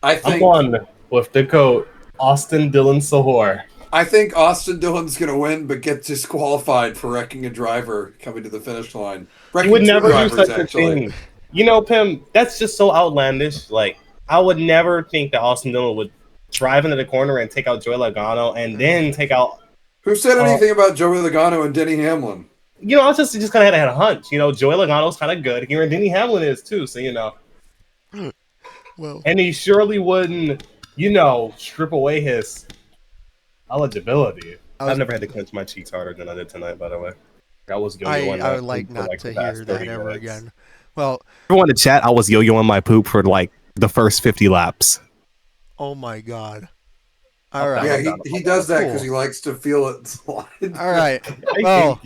I'm on with the coat, Austin Dillon Sahor. I think Austin Dillon's going to win, but get disqualified for wrecking a driver coming to the finish line. He would never do such a thing. Pim, that's just so outlandish. Like, I would never think that Austin Dillon would drive into the corner and take out Joey Logano and then take out. Who said anything about Joey Logano and Denny Hamlin? I just kind of had a hunch. Joey Logano's kind of good here, and Denny Hamlin is too. So Well, and he surely wouldn't, strip away his eligibility. I've never had to clench my cheeks harder than I did tonight. By the way, I was yo-yoing. I would like not to hear that ever again. Well, everyone in the chat, I was yo-yoing my poop for like the first 50 laps. Oh my god. All right. Yeah, he does that because he likes to feel it slide. All right. Well,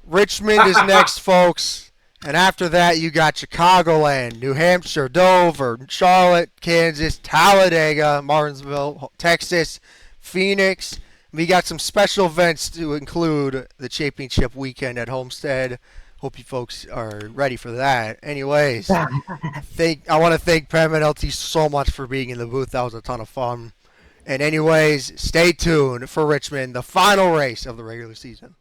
Richmond is next, folks. And after that, you got Chicagoland, New Hampshire, Dover, Charlotte, Kansas, Talladega, Martinsville, Texas, Phoenix. We got some special events to include the championship weekend at Homestead. Hope you folks are ready for that. Anyways, I want to thank Pam and LT so much for being in the booth. That was a ton of fun. And anyways, stay tuned for Richmond, the final race of the regular season.